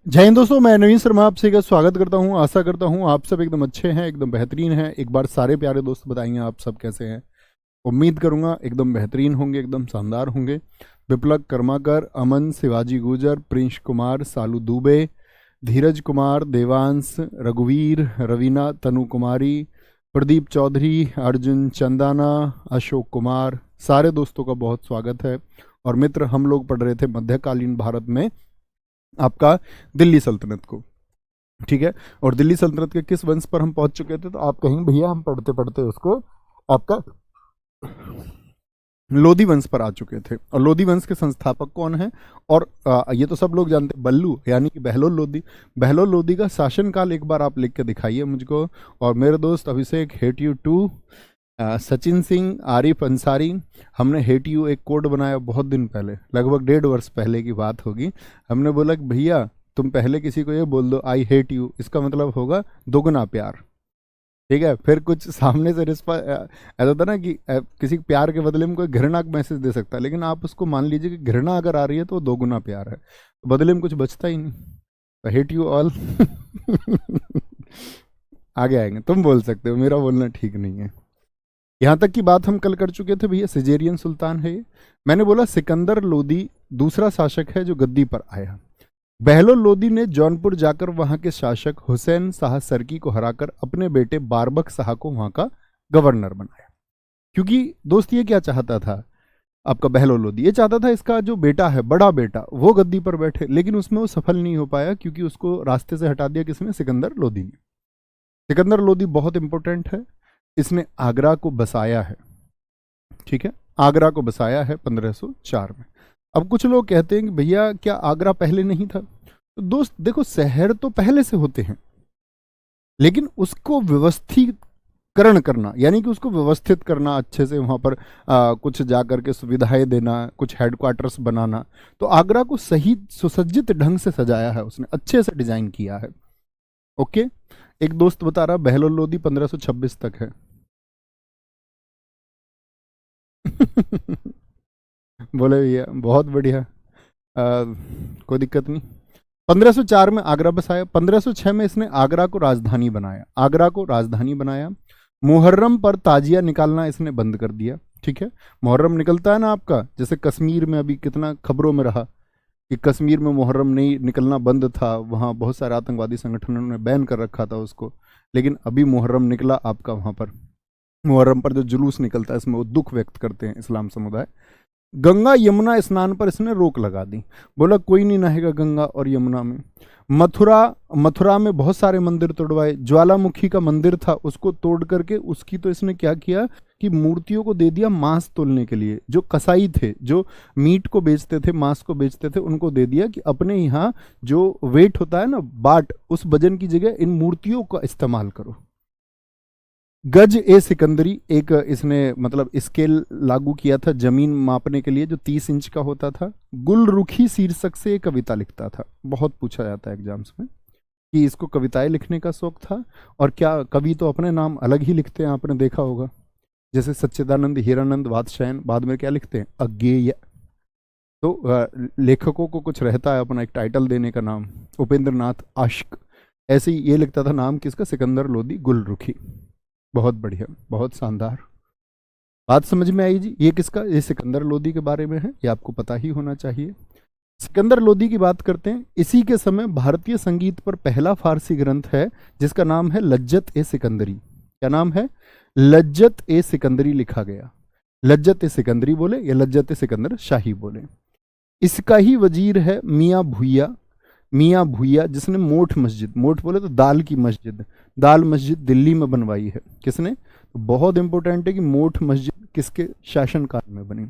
जय हिंद दोस्तों, मैं नवीन शर्मा आपसे का स्वागत करता हूं। आशा करता हूं आप सब एकदम अच्छे हैं, एकदम बेहतरीन हैं। एक बार सारे प्यारे दोस्त बताएंगे आप सब कैसे हैं। उम्मीद करूंगा एकदम बेहतरीन होंगे, एकदम शानदार होंगे। विप्लव कर्माकर, अमन, शिवाजी गुजर, प्रिंस कुमार, सालू दुबे, धीरज कुमार, देवांश, रघुवीर, रवीना, तनु कुमारी, प्रदीप चौधरी, अर्जुन चंदाना, अशोक कुमार, सारे दोस्तों का बहुत स्वागत है। और मित्र, हम लोग पढ़ रहे थे मध्यकालीन भारत में आपका दिल्ली सल्तनत को। ठीक है। और दिल्ली सल्तनत के किस वंश पर हम पहुंच चुके थे, तो आप कहेंगे भैया हम पढ़ते पढ़ते उसको आपका लोधी वंश पर आ चुके थे। और लोधी वंश के संस्थापक कौन है? और ये तो सब लोग जानते हैं, बल्लू यानी कि बहलोल लोधी। बहलोल लोधी का शासनकाल एक बार आप लिख के दिखाइए मुझको। और मेरे दोस्त Abhishek, hate you too, Sachin Singh, Arif Ansari, हमने हेट यू एक कोड बनाया बहुत दिन पहले, लगभग 1.5 वर्ष पहले की बात होगी। हमने बोला कि भैया तुम पहले किसी को ये बोल दो आई हेट यू, इसका मतलब होगा दोगुना प्यार। ठीक है। फिर कुछ सामने से रिस्पॉन्स ऐसा होता ना कि किसी प्यार के बदले में कोई घृणा का मैसेज दे सकता है, लेकिन आप उसको मान लीजिए कि घृणा अगर आ रही है तो वो दोगुना प्यार है, तो बदले में कुछ बचता ही नहीं। तो हेट यू ऑल आगे आएंगे, तुम बोल सकते हो, मेरा बोलना ठीक नहीं है। यहाँ तक की बात हम कल कर चुके थे भैया, सिजेरियन सुल्तान है ये। मैंने बोला सिकंदर लोदी दूसरा शासक है जो गद्दी पर आया। बहलोल लोदी ने जौनपुर जाकर वहां के शासक हुसैन शाह सरकी को हराकर अपने बेटे बारबक शाह को वहां का गवर्नर बनाया। क्योंकि दोस्त ये क्या चाहता था आपका बहलोल लोदी, ये चाहता था इसका जो बेटा है, बड़ा बेटा, वो गद्दी पर बैठे, लेकिन उसमें वो सफल नहीं हो पाया क्योंकि उसको रास्ते से हटा दिया किसने? सिकंदर लोदी ने। सिकंदर लोदी बहुत इंपॉर्टेंट है, इसने आगरा को बसाया है। ठीक है, आगरा को बसाया है 1504 में। अब कुछ लोग कहते हैं कि भैया क्या आगरा पहले नहीं था? तो दोस्त देखो, शहर तो पहले से होते हैं, लेकिन उसको व्यवस्थीकरण करना, यानी कि उसको व्यवस्थित करना अच्छे से, वहां पर कुछ जाकर के सुविधाएं देना, कुछ हेडक्वार्टर्स बनाना। तो आगरा को सही सुसज्जित ढंग से सजाया है उसने, अच्छे से डिजाइन किया है। ओके। एक दोस्त बता रहा बहलोल लोदी 1526 तक है। बोले भैया बहुत बढ़िया, कोई दिक्कत नहीं। 1504 में आगरा बसाया, 1506 में इसने आगरा को राजधानी बनाया, आगरा को राजधानी बनाया। मुहर्रम पर ताजिया निकालना इसने बंद कर दिया। ठीक है। मुहर्रम निकलता है ना आपका, जैसे कश्मीर में अभी कितना खबरों में रहा कि कश्मीर में मुहर्रम नहीं निकलना बंद था, वहाँ बहुत सारे आतंकवादी संगठनों ने बैन कर रखा था उसको, लेकिन अभी मुहर्रम निकला आपका वहाँ पर। मुहर्रम पर जो जुलूस निकलता है इसमें वो दुख व्यक्त करते हैं इस्लाम समुदाय। गंगा यमुना स्नान पर इसने रोक लगा दी, बोला कोई नहीं नहाएगा गंगा और यमुना में। मथुरा मथुरा में बहुत सारे मंदिर तोड़वाए, ज्वालामुखी का मंदिर था उसको तोड़ करके उसकी तो इसने क्या किया कि मूर्तियों को दे दिया मांस तोलने के लिए। जो कसाई थे, जो मीट को बेचते थे, मांस को बेचते थे, उनको दे दिया कि अपने यहाँ जो वेट होता है ना, बाट, उस वजन की जगह इन मूर्तियों का इस्तेमाल करो। गज ए सिकंदरी एक इसने मतलब स्केल लागू किया था जमीन मापने के लिए, जो 30 इंच का होता था। गुलरुखी शीर्षक से एक कविता लिखता था, बहुत पूछा जाता है एग्जाम्स में कि इसको कविताएं लिखने का शौक था। और क्या कवि तो अपने नाम अलग ही लिखते हैं, आपने देखा होगा, जैसे सच्चिदानंद, हीरानंद, वात्स्यायन, बाद में क्या लिखते हैं? अज्ञेय। तो लेखकों को कुछ रहता है अपना एक टाइटल देने का नाम, उपेंद्र नाथ आशिक, ऐसे ही ये लिखता था नाम किसका? सिकंदर लोदी गुलरुखी। बहुत बढ़िया, बहुत शानदार। बात समझ में आई जी? ये किसका? ये सिकंदर लोदी के बारे में है, ये आपको पता ही होना चाहिए। सिकंदर लोदी की बात करते हैं। इसी के समय भारतीय संगीत पर पहला फारसी ग्रंथ है जिसका नाम है लज्जत ए सिकंदरी। क्या नाम है? लज्जत ए सिकंदरी लिखा गया। लज्जत ए सिकंदरी बोले या लज्जत ए सिकंदर शाही बोले। इसका ही वजीर है मियाँ भुइया। मियाँ भुइया जिसने मोठ मस्जिद, मोठ बोले तो दाल की मस्जिद, दाल मस्जिद दिल्ली में बनवाई है। किसने? तो बहुत इंपॉर्टेंट है कि मोठ मस्जिद किसके शासनकाल में बनी।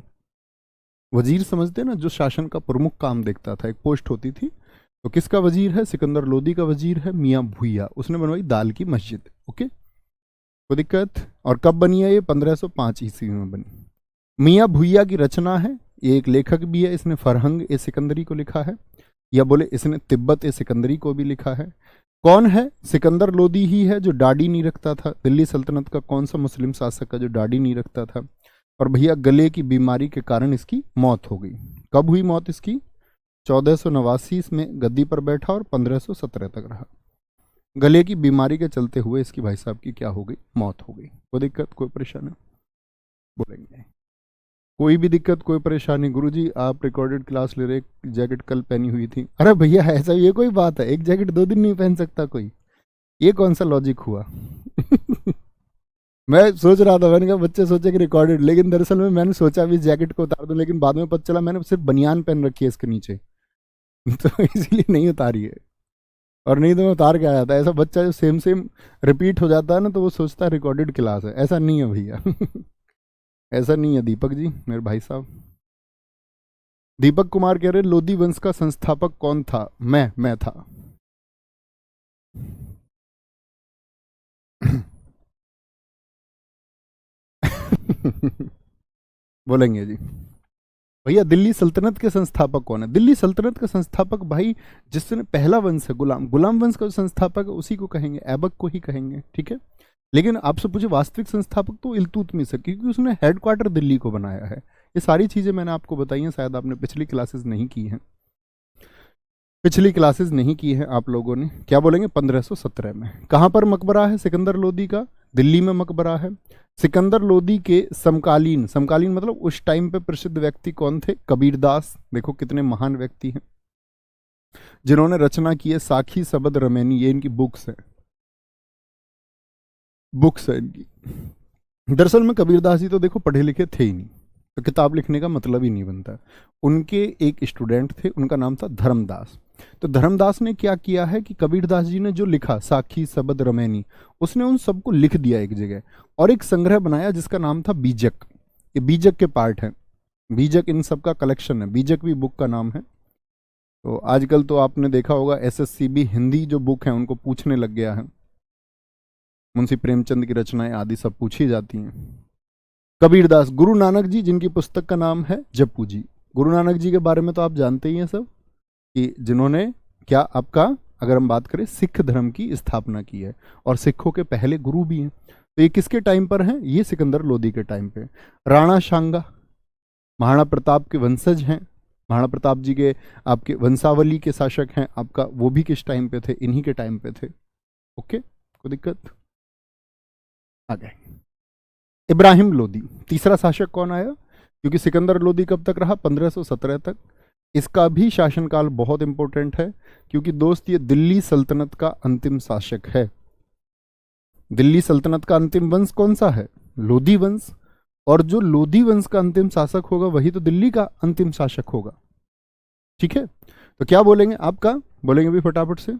वजीर समझते हैं ना, जो शासन का प्रमुख काम देखता था, एक पोस्ट होती थी। तो किसका वजीर है? सिकंदर लोदी का वजीर है मियाँ भुइया, उसने बनवाई दाल की मस्जिद। ओके, कोई दिक्कत? और कब बनी है ये? 1505 ईस्वी में बनी। मियाँ भुइया की रचना है, ये एक लेखक भी है, इसने फरहंग ए सिकंदरी को लिखा है, या बोले इसने तिब्बत ए सिकंदरी को भी लिखा है। कौन है? सिकंदर लोदी ही है जो दाढ़ी नहीं रखता था। दिल्ली सल्तनत का कौन सा मुस्लिम शासक है जो दाढ़ी नहीं रखता था? और भैया गले की बीमारी के कारण इसकी मौत हो गई। कब हुई मौत इसकी? 1489 में गद्दी पर बैठा और 1517 तक रहा। गले की बीमारी के चलते हुए इसकी भाई साहब की क्या हो गई, मौत हो गई। कोई दिक्कत कोई परेशानी बोलेंगे? कोई भी दिक्कत कोई परेशानी? गुरुजी आप रिकॉर्डेड क्लास ले रहे, एक जैकेट कल पहनी हुई थी। अरे भैया ऐसा ये कोई बात है, एक जैकेट 2 दिन नहीं पहन सकता कोई? ये कौन सा लॉजिक हुआ? मैं सोच रहा था, मैंने कहा बच्चे सोचे कि रिकॉर्डेड, लेकिन दरअसल में मैंने सोचा भी जैकेट को उतार दूं, लेकिन बाद में पता चला मैंने सिर्फ बनियान पहन रखी है इसके नीचे। तो इसीलिए नहीं उतारी है, और नहीं तो मैं उतार के आया था। ऐसा बच्चा जो सेम सेम रिपीट हो जाता है ना, तो वो सोचता है रिकॉर्डेड क्लास है। ऐसा नहीं है भैया। ऐसा नहीं है दीपक जी, मेरे भाई साहब। दीपक कुमार कह रहे लोधी वंश का संस्थापक कौन था? मैं था। बोलेंगे जी भैया दिल्ली सल्तनत के संस्थापक कौन है? दिल्ली सल्तनत का संस्थापक भाई जिसने पहला वंश है, गुलाम वंश का जो संस्थापक है उसी को कहेंगे, ऐबक को ही कहेंगे, ठीक है। लेकिन आपसे पूछे वास्तविक संस्थापक तो इल्तुतमिश है, क्योंकि उसने हेडक्वार्टर दिल्ली को बनाया है। ये सारी चीजें मैंने आपको बताई हैं, शायद आपने पिछली क्लासेस नहीं की हैं, पिछली क्लासेस नहीं की है आप लोगों ने। क्या बोलेंगे? 1517 में। कहाँ पर मकबरा है सिकंदर लोदी का? दिल्ली में मकबरा है। सिकंदर लोदी के समकालीन, समकालीन मतलब उस टाइम पे प्रसिद्ध व्यक्ति कौन थे? कबीरदास। देखो कितने महान व्यक्ति हैं जिन्होंने रचना की है साखी सबद रमैनी। ये इनकी बुक्स है, बुक्स है इनकी। दरअसल में कबीरदास जी तो देखो पढ़े लिखे थे ही नहीं, तो किताब लिखने का मतलब ही नहीं बनता। उनके एक स्टूडेंट थे, उनका नाम था धर्मदास। तो धर्मदास ने क्या किया है कि कबीरदास जी ने जो लिखा साखी सबद रमैनी, उसने उन सबको लिख दिया एक जगह, और एक संग्रह बनाया जिसका नाम था बीजक। ये बीजक के पार्ट है, बीजक इन सब का कलेक्शन है, बीजक भी बुक का नाम है। तो आजकल तो आपने देखा होगा एसएससी भी हिंदी जो बुक है उनको पूछने लग गया है, मुंशी प्रेमचंद की रचनाएं आदि सब पूछी जाती हैं। कबीरदास, गुरु नानक जी जिनकी पुस्तक का नाम है जप्पू जी। गुरु नानक जी के बारे में तो आप जानते ही हैं सब, कि जिन्होंने क्या आपका, अगर हम बात करें सिख धर्म की स्थापना की है, और सिखों के पहले गुरु भी हैं। तो ये किसके टाइम पर हैं? ये सिकंदर लोदी के टाइम पे। राणा सांगा महाराणा प्रताप के वंशज हैं, महाराणा प्रताप जी के आपके वंशावली के शासक हैं आपका, वो भी किस टाइम पे थे? इन्हीं के टाइम पे थे। ओके, कोई दिक्कत? आ गए। इब्राहिम लोदी, तीसरा शासक कौन आया? क्योंकि सिकंदर लोदी कब तक रहा? 1517 तक। इसका भी शासनकाल बहुत इंपॉर्टेंट है, क्योंकि दोस्त ये दिल्ली सल्तनत का अंतिम शासक है। दिल्ली सल्तनत का अंतिम वंश कौन सा है? लोधी वंश। और जो लोधी वंश का अंतिम शासक होगा वही तो दिल्ली का अंतिम शासक होगा, ठीक है। तो क्या बोलेंगे आपका? बोलेंगे भी फटाफट से।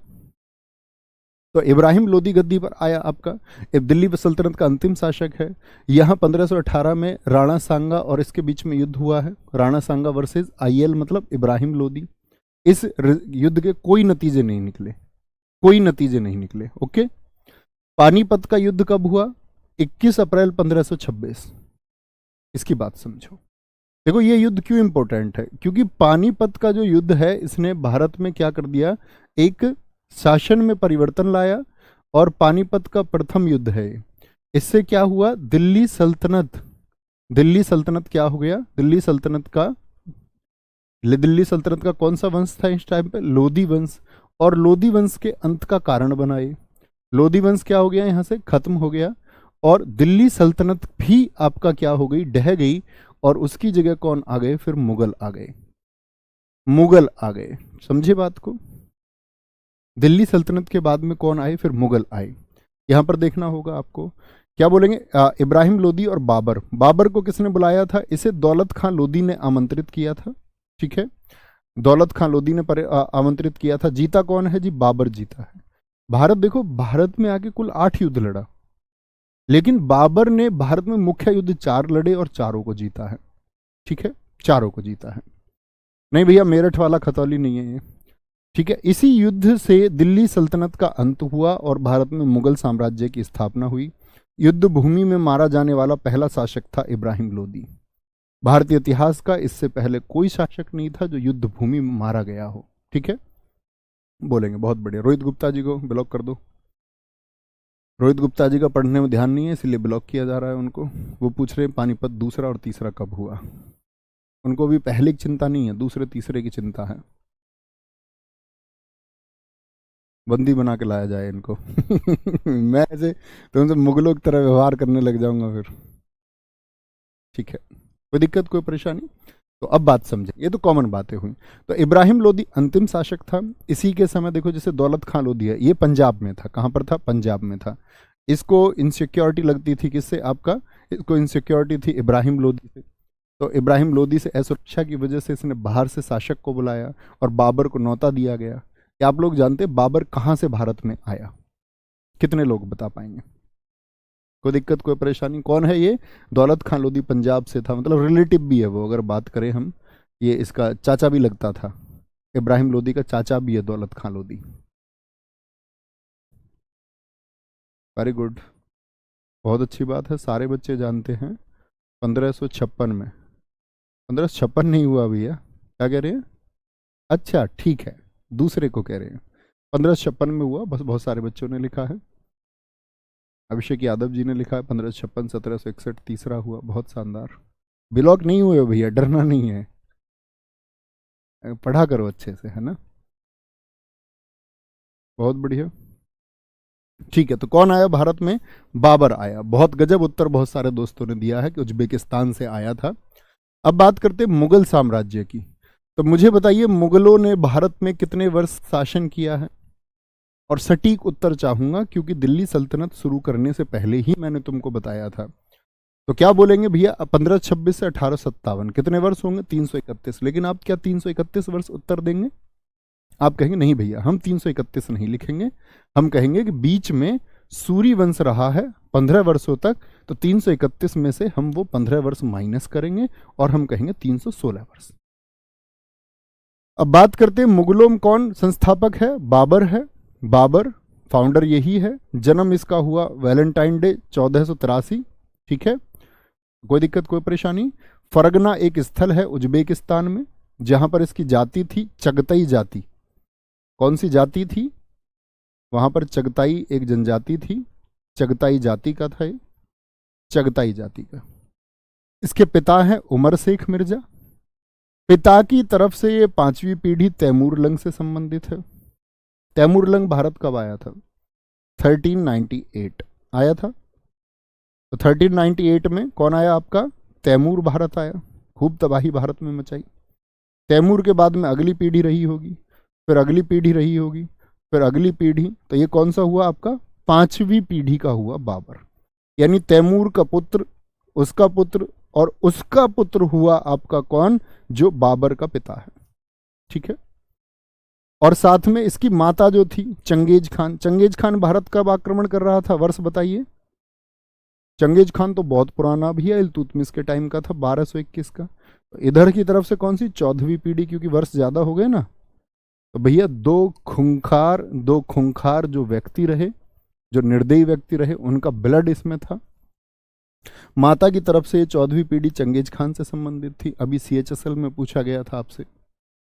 तो इब्राहिम लोदी गद्दी पर आया आपका, दिल्ली सल्तनत का अंतिम शासक है। यहाँ 1518 में राणा सांगा और इसके बीच में युद्ध हुआ है, राणा सांगा वर्सेस आईएल मतलब इब्राहिम लोदी। इस युद्ध के कोई नतीजे नहीं निकले, कोई नतीजे नहीं निकले। ओके। पानीपत का युद्ध कब हुआ? 21 अप्रैल 1526। इसकी बात समझो। देखो ये युद्ध क्यों इंपॉर्टेंट है, क्योंकि पानीपत का जो युद्ध है इसने भारत में क्या कर दिया, एक शासन में परिवर्तन लाया, और पानीपत का प्रथम युद्ध है। इससे क्या हुआ? दिल्ली सल्तनत, दिल्ली सल्तनत क्या हो गया? दिल्ली सल्तनत का कौन सा वंश था इस टाइम पे? लोधी वंश। और लोधी वंश के अंत का कारण बना ये। लोधी वंश क्या हो गया? यहां से खत्म हो गया, और दिल्ली सल्तनत भी आपका क्या हो गई? ढह गई। और उसकी जगह कौन आ गए? फिर मुगल आ गए, मुगल आ गए। समझे बात को? दिल्ली सल्तनत के बाद में कौन आए? फिर मुगल आए। यहां पर देखना होगा आपको। क्या बोलेंगे? इब्राहिम लोदी और बाबर। बाबर को किसने बुलाया था? इसे दौलत खां लोदी ने आमंत्रित किया था, ठीक है। दौलत खां लोदी ने आमंत्रित किया था। जीता कौन है जी? बाबर जीता है। भारत देखो, भारत में आके कुल 8 युद्ध लड़ा, लेकिन बाबर ने भारत में मुख्य युद्ध 4 लड़े और चारों को जीता है, ठीक है, चारों को जीता है। नहीं भैया मेरठ वाला खतौली नहीं है ये, ठीक है। इसी युद्ध से दिल्ली सल्तनत का अंत हुआ और भारत में मुगल साम्राज्य की स्थापना हुई। युद्ध भूमि में मारा जाने वाला पहला शासक था इब्राहिम लोदी। भारतीय इतिहास का इससे पहले कोई शासक नहीं था जो युद्ध भूमि में मारा गया हो, ठीक है। बोलेंगे बहुत बढ़िया। रोहित गुप्ता जी को ब्लॉक कर दो। रोहित गुप्ता जी का पढ़ने में ध्यान नहीं है इसलिए ब्लॉक किया जा रहा है उनको। वो पूछ रहे हैं पानीपत दूसरा और तीसरा कब हुआ। उनको भी पहले की चिंता नहीं है, दूसरे तीसरे की चिंता है। बंदी बना के लाया जाए इनको। मैं ऐसे तुमसे मुगलों की तरह व्यवहार करने लग जाऊंगा फिर। ठीक है, कोई दिक्कत कोई परेशानी? तो अब बात समझे, ये तो कॉमन बातें हुई। तो इब्राहिम लोदी अंतिम शासक था। इसी के समय देखो जैसे दौलत खां लोदी है, ये पंजाब में था। कहाँ पर था? पंजाब में था। इसको इनसिक्योरिटी लगती थी किससे? आपका इसको इनसिक्योरिटी थी इब्राहिम लोदी से। तो इब्राहिम लोदी से असुरक्षा की वजह से इसने बाहर से शासक को बुलाया और बाबर को न्योता दिया गया। क्या आप लोग जानते हैं बाबर कहाँ से भारत में आया? कितने लोग बता पाएंगे? कोई दिक्कत कोई परेशानी? कौन है ये? दौलत खां लोदी पंजाब से था, मतलब रिलेटिव भी है वो, अगर बात करें हम। ये इसका चाचा भी लगता था, इब्राहिम लोदी का चाचा भी है दौलत खां लोदी। वेरी गुड, बहुत अच्छी बात है, सारे बच्चे जानते हैं। 1556 में, 1556 नहीं हुआ भैया, क्या कह रहे हैं? अच्छा ठीक है, दूसरे को कह रहे हैं। 1556 में हुआ, बस बहुत सारे बच्चों ने लिखा है। अभिषेक यादव जी ने लिखा है 1556, 1761 तीसरा हुआ, बहुत शानदार। ब्लॉक नहीं हुए हो भैया, डरना नहीं है, पढ़ा करो अच्छे से, है ना? बहुत बढ़िया। ठीक है, तो कौन आया भारत में? बाबर आया। बहुत गजब उत्तर बहुत सारे दोस्तों ने दिया है कि उज्बेकिस्तान से आया था। अब बात करते हैं मुगल साम्राज्य की। तो मुझे बताइए मुगलों ने भारत में कितने वर्ष शासन किया है? और सटीक उत्तर चाहूंगा क्योंकि दिल्ली सल्तनत शुरू करने से पहले ही मैंने तुमको बताया था। तो क्या बोलेंगे भैया? 1526 से 1857 कितने वर्ष होंगे? 331। लेकिन आप क्या 331 वर्ष उत्तर देंगे? आप कहेंगे नहीं भैया हम 331 नहीं लिखेंगे, हम कहेंगे कि बीच में सूर्य वंश रहा है 15 वर्षों तक, तो 331 में से हम वो 15 वर्ष माइनस करेंगे और हम कहेंगे 316 वर्ष। अब बात करते हैं मुगलों में कौन संस्थापक है? बाबर है। बाबर फाउंडर यही है। जन्म इसका हुआ वैलेंटाइन डे 1483। ठीक है, कोई दिक्कत कोई परेशानी? फरगना एक स्थल है उज्बेकिस्तान में, जहां पर इसकी जाति थी चगतई जाति। कौन सी जाति थी वहां पर? चगताई एक जनजाति थी, चगताई जाति का था ये, चगताई जाति का। इसके पिता हैं उमर शेख मिर्जा। पिता की तरफ से ये 5वीं पीढ़ी तैमूरलंग से संबंधित है। तैमूरलंग भारत कब आया था? 1398 आया था। तो 1398 में कौन आया आपका? तैमूर भारत आया, खूब तबाही भारत में मचाई। तैमूर के बाद में अगली पीढ़ी रही होगी, फिर अगली पीढ़ी रही होगी, फिर अगली पीढ़ी, तो ये कौन सा हुआ आपका? 5वीं पीढ़ी का हुआ बाबर। यानी तैमूर का पुत्र, उसका पुत्र और उसका पुत्र हुआ आपका कौन? जो बाबर का पिता है। ठीक है, और साथ में इसकी माता जो थी Genghis Khan. Genghis Khan Bharat कब आक्रमण कर रहा था? वर्ष बताइए। चंगेज खान तो बहुत पुराना भी है, इल्तुतमिश के टाइम का था, 1221 का। तो इधर की तरफ से कौन सी? 14वीं पीढ़ी, क्योंकि वर्ष ज्यादा हो गए ना। तो भैया दो खूंखार जो व्यक्ति रहे, जो निर्दयी व्यक्ति रहे, उनका ब्लड इसमें था। माता की तरफ से 14वीं पीढ़ी चंगेज खान से संबंधित थी। अभी सीएचएसएल में पूछा गया था आपसे,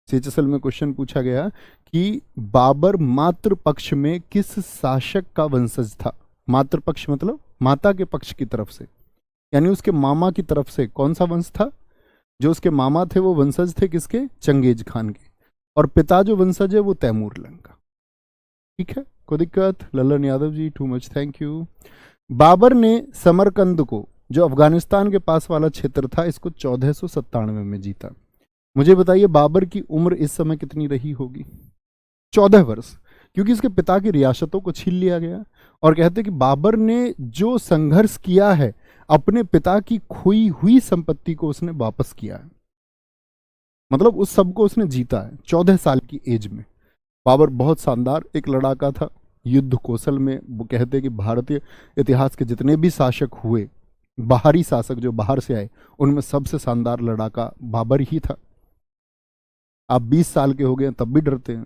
सीएचएसएल में क्वेश्चन पूछा गया कि बाबर मातृ पक्ष में किस शासक का वंशज था? मातृ पक्ष मतलब माता के पक्ष की तरफ से, यानी उसके मामा की तरफ से कौन सा वंश था? जो उसके मामा थे वो वंशज थे किसके? चंगेज खान के। और पिता जो वंशज है वो तैमूरलंग का। ठीक है, कोई दिक्कत? Lalan Yadav ji too much, thank you. Babar ने समरकंद को, जो अफगानिस्तान के पास वाला क्षेत्र था, इसको 1497 में जीता। मुझे बताइए बाबर की उम्र इस समय कितनी रही होगी? 14 वर्ष, क्योंकि इसके पिता की रियासतों को छीन लिया गया। और कहते कि बाबर ने जो संघर्ष किया है, अपने पिता की खोई हुई संपत्ति को उसने वापस किया है, मतलब उस सब को उसने जीता है 14 साल की एज में। बाबर बहुत शानदार एक लड़ाका था, युद्ध कौशल में वो कहते कि भारतीय इतिहास के जितने भी शासक हुए, बाहरी शासक जो बाहर से आए, उनमें सबसे शानदार लड़ाका बाबर ही था। आप 20 साल के हो गए तब भी डरते हैं,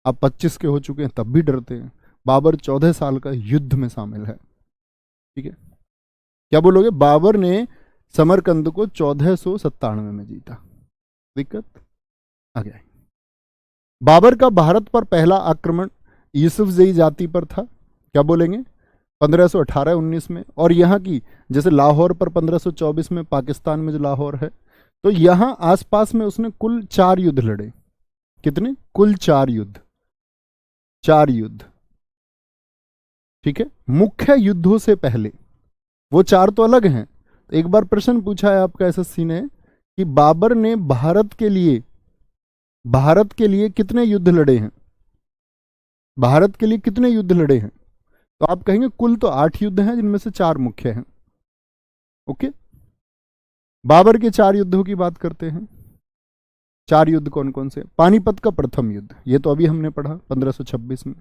आप 25 के हो चुके हैं तब भी डरते हैं। बाबर 14 साल का युद्ध में शामिल है। ठीक है, क्या बोलोगे? बाबर ने समरकंद को 1497 में जीता। दिक्कत आ गया। बाबर का भारत पर पहला आक्रमण यूसुफजई जाति पर था, क्या बोलेंगे? 1518-19 में। और यहाँ की जैसे लाहौर पर 1524 में, पाकिस्तान में जो लाहौर है, तो यहाँ आसपास में उसने कुल 4 युद्ध लड़े। कितने? कुल 4 युद्ध। 4 युद्ध, ठीक है, मुख्य युद्धों से पहले। वो 4 तो अलग हैं। तो एक बार प्रश्न पूछा है आपका एसएससी ने कि बाबर ने भारत के लिए कितने युद्ध लड़े हैं, भारत के लिए कितने युद्ध लड़े हैं, तो आप कहेंगे कुल तो 8 युद्ध हैं जिनमें से 4 मुख्य हैं। ओके, बाबर के 4 युद्धों की बात करते हैं। 4 युद्ध कौन कौन से? पानीपत का प्रथम युद्ध, ये तो अभी हमने पढ़ा 1526 में।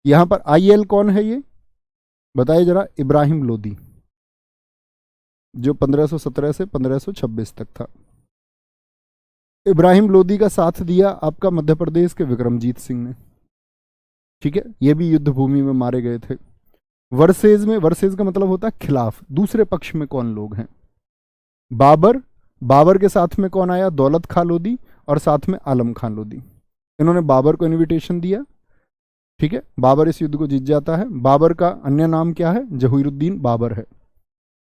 यहां पर आईएल कौन है ये बताइए जरा? इब्राहिम लोदी, जो 1517 से 1526 तक था। इब्राहिम लोदी का साथ दिया आपका मध्य प्रदेश के विक्रमजीत सिंह ने, ठीक है, ये भी युद्ध भूमि में मारे गए थे। वर्सेज में, वर्सेज का मतलब होता है खिलाफ, दूसरे पक्ष में कौन लोग हैं? बाबर के साथ में कौन आया? दौलत खां लोदी और साथ में आलम खां लोदी। इन्होंने बाबर को इनविटेशन दिया, ठीक है, बाबर इस युद्ध को जीत जाता है। बाबर का अन्य नाम क्या है? जहीरुद्दीन बाबर है।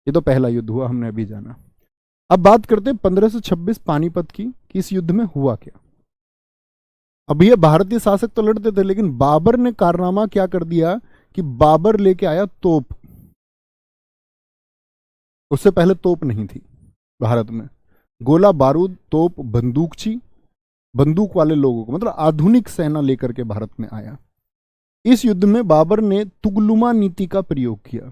ये तो पहला युद्ध हुआ, हमने अभी जाना। अब बात करते हैं 1526 पानीपत की कि इस युद्ध में हुआ क्या। अब ये भारतीय शासक तो लड़ते थे, लेकिन बाबर ने कारनामा क्या कर दिया कि बाबर लेके आया तोप। उससे पहले तोप नहीं थी भारत में। गोला बारूद, तोप, बंदूकची, बंदूक वाले लोगों को, मतलब आधुनिक सेना लेकर के भारत में आया। इस युद्ध में बाबर ने तुगलुमा नीति का प्रयोग किया।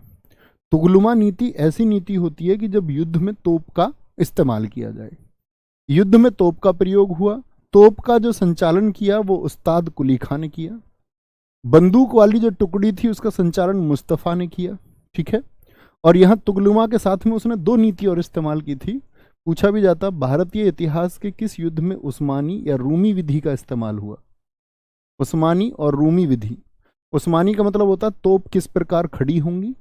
तुगलुमा नीति ऐसी नीति होती है कि जब युद्ध में तोप का इस्तेमाल किया जाए। युद्ध में तोप का प्रयोग हुआ। तोप का जो संचालन किया वो उस्ताद कुली खां ने किया। बंदूक वाली जो टुकड़ी थी उसका संचालन मुस्तफा ने किया, ठीक है। और यहां तुगलुमा के साथ में उसने 2 नीति और इस्तेमाल की थी। पूछा भी जाता भारतीय इतिहास के किस युद्ध में उस्मानी या रूमी विधि का इस्तेमाल हुआ? उस्मानी और रूमी विधि। उस्मानी का मतलब होता है तोप किस प्रकार खड़ी होंगी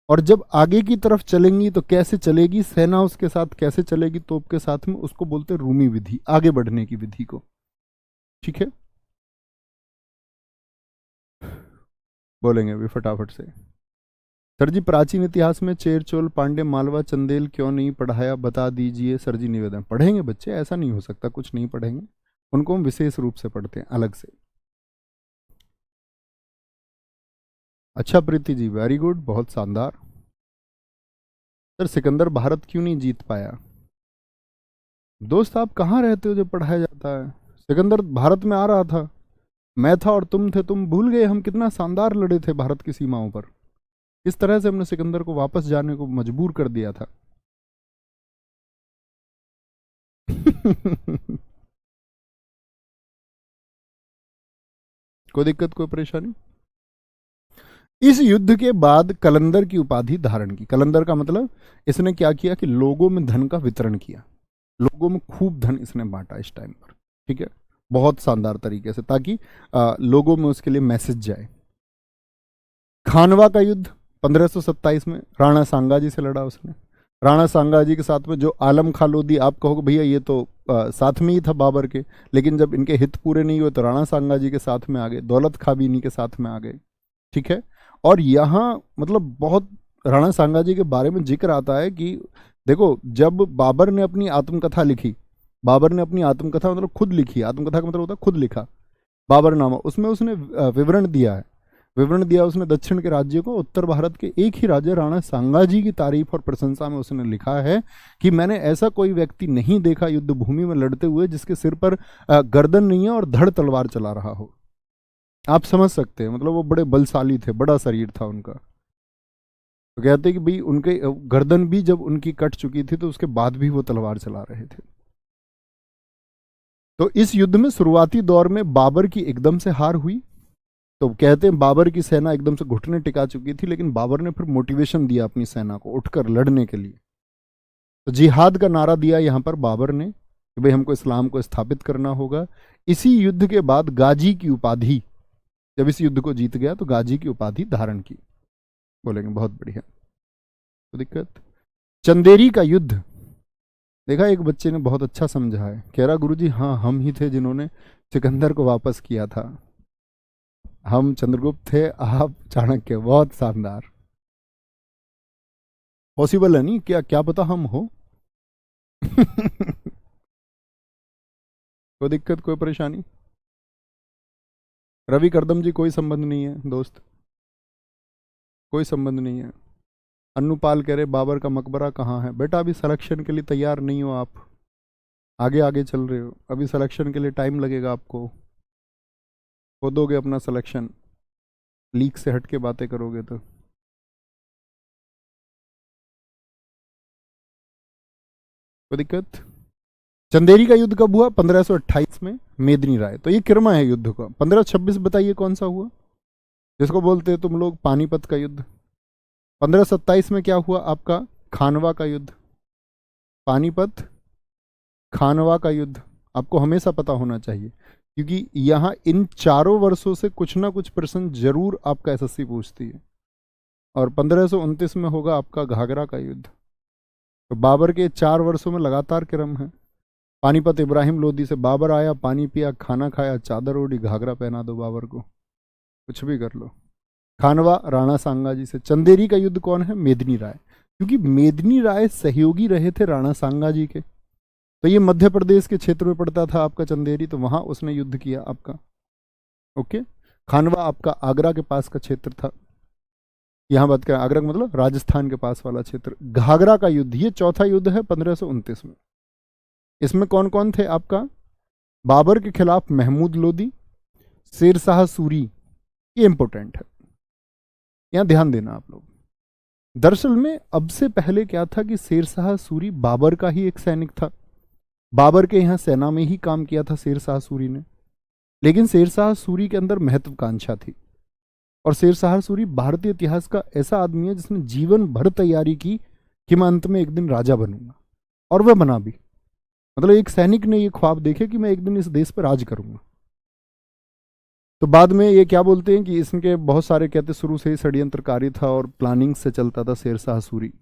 और जब आगे की तरफ चलेंगी तो कैसे चलेगी, सेना उसके साथ कैसे चलेगी तोप के साथ में, उसको बोलते हैं रूमी विधि, आगे बढ़ने की विधि को, ठीक है। बोलेंगे अभी फटाफट से। सर जी प्राचीन इतिहास में चेर चोल पांडे मालवा चंदेल क्यों नहीं पढ़ाया, बता दीजिए सर जी। निवेदन पढ़ेंगे बच्चे, ऐसा नहीं हो सकता कुछ नहीं पढ़ेंगे, उनको हम विशेष रूप से पढ़ते हैं अलग से। अच्छा प्रीति जी, वेरी गुड, बहुत शानदार। सर सिकंदर भारत क्यों नहीं जीत पाया? दोस्त आप कहाँ रहते हो जब पढ़ाया जाता है? सिकंदर भारत में आ रहा था, मैं था और तुम थे, तुम भूल गए हम कितना शानदार लड़े थे भारत की सीमाओं पर, किस तरह से हमने सिकंदर को वापस जाने को मजबूर कर दिया था। कोई दिक्कत, कोई परेशानी? इस युद्ध के बाद कलंदर की उपाधि धारण की। कलंदर का मतलब इसने क्या किया कि लोगों में धन का वितरण किया, लोगों में खूब धन इसने बांटा इस टाइम पर, ठीक है, बहुत शानदार तरीके से, ताकि लोगों में उसके लिए मैसेज जाए। खानवा का युद्ध 1527 में राणा सांगाजी से लड़ा उसने। राणा सांगाजी के साथ में जो आलम खां लोदी, आप कहोगे भैया ये तो साथ में ही था बाबर के, लेकिन जब इनके हित पूरे नहीं हुए तो राणा सांगाजी के साथ में आ गए, दौलत खां भी इन्हीं के साथ में आ गए, ठीक है। और यहाँ मतलब बहुत राणा सांगाजी के बारे में जिक्र आता है कि देखो जब बाबर ने अपनी आत्मकथा लिखी, बाबर ने अपनी आत्मकथा मतलब खुद लिखी, आत्मकथा का मतलब होता है खुद लिखा, बाबर नामा, उसमें उसने विवरण दिया है, विवरण दिया उसने दक्षिण के राज्यों को। उत्तर भारत के एक ही राज्य राणा सांगाजी की तारीफ और प्रशंसा में उसने लिखा है कि मैंने ऐसा कोई व्यक्ति नहीं देखा युद्ध भूमि में लड़ते हुए जिसके सिर पर गर्दन नहीं है और धड़ तलवार चला रहा हो। आप समझ सकते हैं, मतलब वो बड़े बलशाली थे, बड़ा शरीर था उनका। तो कहते हैं कि भाई उनके गर्दन भी जब उनकी कट चुकी थी तो उसके बाद भी वो तलवार चला रहे थे। तो इस युद्ध में शुरुआती दौर में बाबर की एकदम से हार हुई। तो कहते हैं बाबर की सेना एकदम से घुटने टिका चुकी थी, लेकिन बाबर ने फिर मोटिवेशन दिया अपनी सेना को उठकर लड़ने के लिए। तो जिहाद का नारा दिया यहां पर बाबर ने कि भाई हमको इस्लाम को स्थापित करना होगा। इसी युद्ध के बाद गाजी की उपाधि, जब इस युद्ध को जीत गया तो गाजी की उपाधि धारण की। बोलेंगे बहुत बढ़िया, तो दिक्कत। चंदेरी का युद्ध देखा, एक बच्चे ने बहुत अच्छा समझा है, कह रहा गुरुजी हाँ हम ही थे जिन्होंने सिकंदर को वापस किया था, हम चंद्रगुप्त थे, आप चाणक्य। बहुत शानदार, पॉसिबल है नहीं क्या? क्या पता हम हो। कोई दिक्कत, कोई परेशानी? रवि करदम जी, कोई संबंध नहीं है दोस्त, कोई संबंध नहीं है। अन्नूपाल कह रहे बाबर का मकबरा कहाँ है। बेटा अभी सिलेक्शन के लिए तैयार नहीं हो आप, आगे आगे चल रहे हो, अभी सिलेक्शन के लिए टाइम लगेगा आपको, खो दोगे अपना सिलेक्शन, लीक से हट के बातें करोगे तो। कोई दिक्कत? चंदेरी का युद्ध कब हुआ? 1528 में, मेदिनी राय। तो ये किरमा है युद्ध का। 1526 बताइए कौन सा हुआ, जिसको बोलते हैं तुम लोग पानीपत का युद्ध। 1527 में क्या हुआ आपका? खानवा का युद्ध। पानीपत, खानवा का युद्ध आपको हमेशा पता होना चाहिए, क्योंकि यहाँ इन चारों वर्षों से कुछ ना कुछ प्रश्न जरूर आपका एसएससी पूछती है। और 1529 में होगा आपका घाघरा का युद्ध। तो बाबर के 4 वर्षों में लगातार क्रम है। पानीपत इब्राहिम लोदी से बाबर आया, पानी पिया, खाना खाया, चादर ओढ़ी, घाघरा पहना दो बाबर को, कुछ भी कर लो। खानवा राणा सांगा जी से। चंदेरी का युद्ध कौन है? मेदिनी राय, क्योंकि मेदिनी राय सहयोगी रहे थे राणा सांगा जी के। तो ये मध्य प्रदेश के क्षेत्र में पड़ता था आपका चंदेरी, तो वहां उसने युद्ध किया आपका। ओके। खानवा आपका आगरा के पास का क्षेत्र था, यहां बात करें आगरा मतलब राजस्थान के पास वाला क्षेत्र। घाघरा का युद्ध, ये चौथा युद्ध है 1529 में। इसमें कौन कौन थे आपका? बाबर के खिलाफ महमूद लोदी, शेरशाह सूरी, ये इंपॉर्टेंट है, यहां ध्यान देना आप लोग। दरअसल में अब से पहले क्या था कि शेरशाह सूरी बाबर का ही एक सैनिक था, बाबर के यहाँ सेना में ही काम किया था शेरशाह सूरी ने। लेकिन शेरशाह सूरी के अंदर महत्वाकांक्षा थी, और शेरशाह सूरी भारतीय इतिहास का ऐसा आदमी है जिसने जीवन भर तैयारी की कि मैं अंत में एक दिन राजा बनूंगा, और वह बना भी। मतलब एक सैनिक ने ये ख्वाब देखे कि मैं एक दिन इस देश पर राज करूंगा। तो बाद में ये क्या बोलते हैं कि इसके बहुत सारे कहते शुरू से ही षड्यंत्रकारी था और प्लानिंग से चलता था शेरशाह सूरी।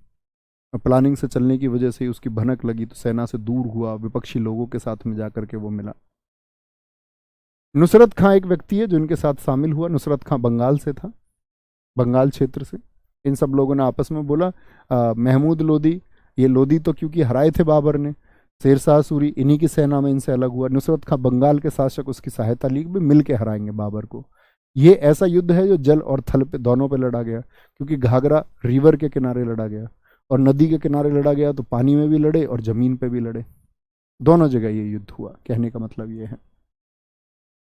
प्लानिंग से चलने की वजह से उसकी भनक लगी तो सेना से दूर हुआ, विपक्षी लोगों के साथ में जाकर के वो मिला। नुसरत खां एक व्यक्ति है जो इनके साथ शामिल हुआ। नुसरत खां बंगाल से था, बंगाल क्षेत्र से। इन सब लोगों ने आपस में बोला महमूद लोदी, ये लोदी तो क्योंकि हराए थे बाबर ने, शेरशाह सूरी इन्हीं की सेना में इनसे अलग हुआ। नुसरत खां बंगाल के शासक उसकी सहायता ली भी मिल के हराएंगे बाबर को। ये ऐसा युद्ध है जो जल और थल पे दोनों पे लड़ा गया, क्योंकि घाघरा रिवर के किनारे लड़ा गया और नदी के किनारे लड़ा गया, तो पानी में भी लड़े और जमीन पे भी लड़े, दोनों जगह ये युद्ध हुआ। कहने का मतलब ये है।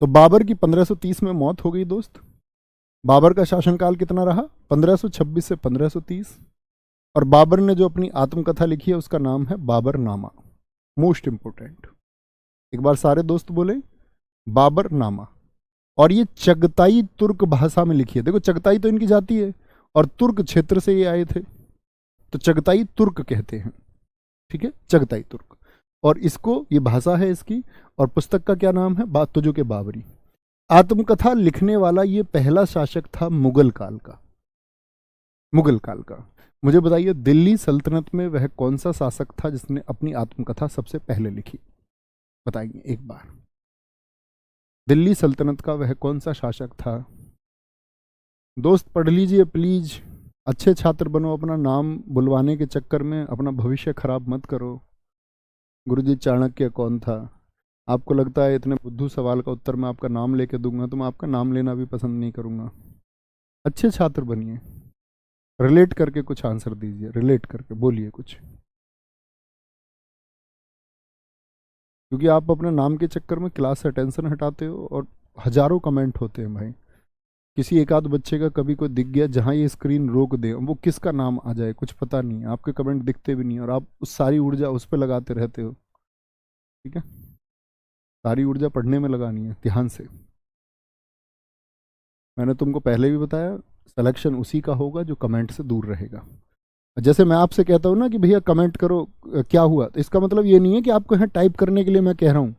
तो बाबर की 1530 में मौत हो गई दोस्त। बाबर का शासनकाल कितना रहा? 1526 से 1530। और बाबर ने जो अपनी आत्मकथा लिखी है उसका नाम है बाबर नामा। मोस्ट इंपोर्टेंट, एक बार सारे दोस्त बोले बाबर नामा। और ये चगताई तुर्क भाषा में लिखी है। देखो चगताई तो इनकी जाति है और तुर्क क्षेत्र से ये आए थे, तो चगताई तुर्क कहते हैं। ठीक है, चगताई तुर्क। और इसको, ये भाषा है इसकी। और पुस्तक का क्या नाम है? बात तुझो के बाबरी। आत्मकथा लिखने वाला ये पहला शासक था मुगल काल का। मुगल काल का। मुझे बताइए दिल्ली सल्तनत में वह कौन सा शासक था जिसने अपनी आत्मकथा सबसे पहले लिखी? बताइए एक बार। दिल्ली सल्तनत का वह कौन सा शासक था? दोस्त पढ़ लीजिए प्लीज, अच्छे छात्र बनो, अपना नाम बुलवाने के चक्कर में अपना भविष्य खराब मत करो। गुरुजी चाणक्य कौन था? आपको लगता है इतने बुद्धू सवाल का उत्तर मैं आपका नाम लेके दूंगा तो मैं आपका नाम लेना भी पसंद नहीं करूंगा। अच्छे छात्र बनिए, रिलेट करके कुछ आंसर दीजिए, रिलेट करके बोलिए कुछ, क्योंकि आप अपने नाम के चक्कर में क्लास से अटेंशन हटाते हो और हजारों कमेंट होते हैं भाई। किसी एक आध बच्चे का कभी कोई दिख गया, जहां ये स्क्रीन रोक दे वो किसका नाम आ जाए कुछ पता नहीं, आपके कमेंट दिखते भी नहीं और आप उस सारी ऊर्जा उस पर लगाते रहते हो। ठीक है, सारी ऊर्जा पढ़ने में लगानी है ध्यान से। मैंने तुमको पहले भी बताया, सिलेक्शन उसी का होगा जो कमेंट से दूर रहेगा। जैसे मैं आपसे कहता हूँ ना कि भैया कमेंट करो क्या हुआ, तो इसका मतलब ये नहीं है कि आपको यहाँ टाइप करने के लिए मैं कह रहा हूँ।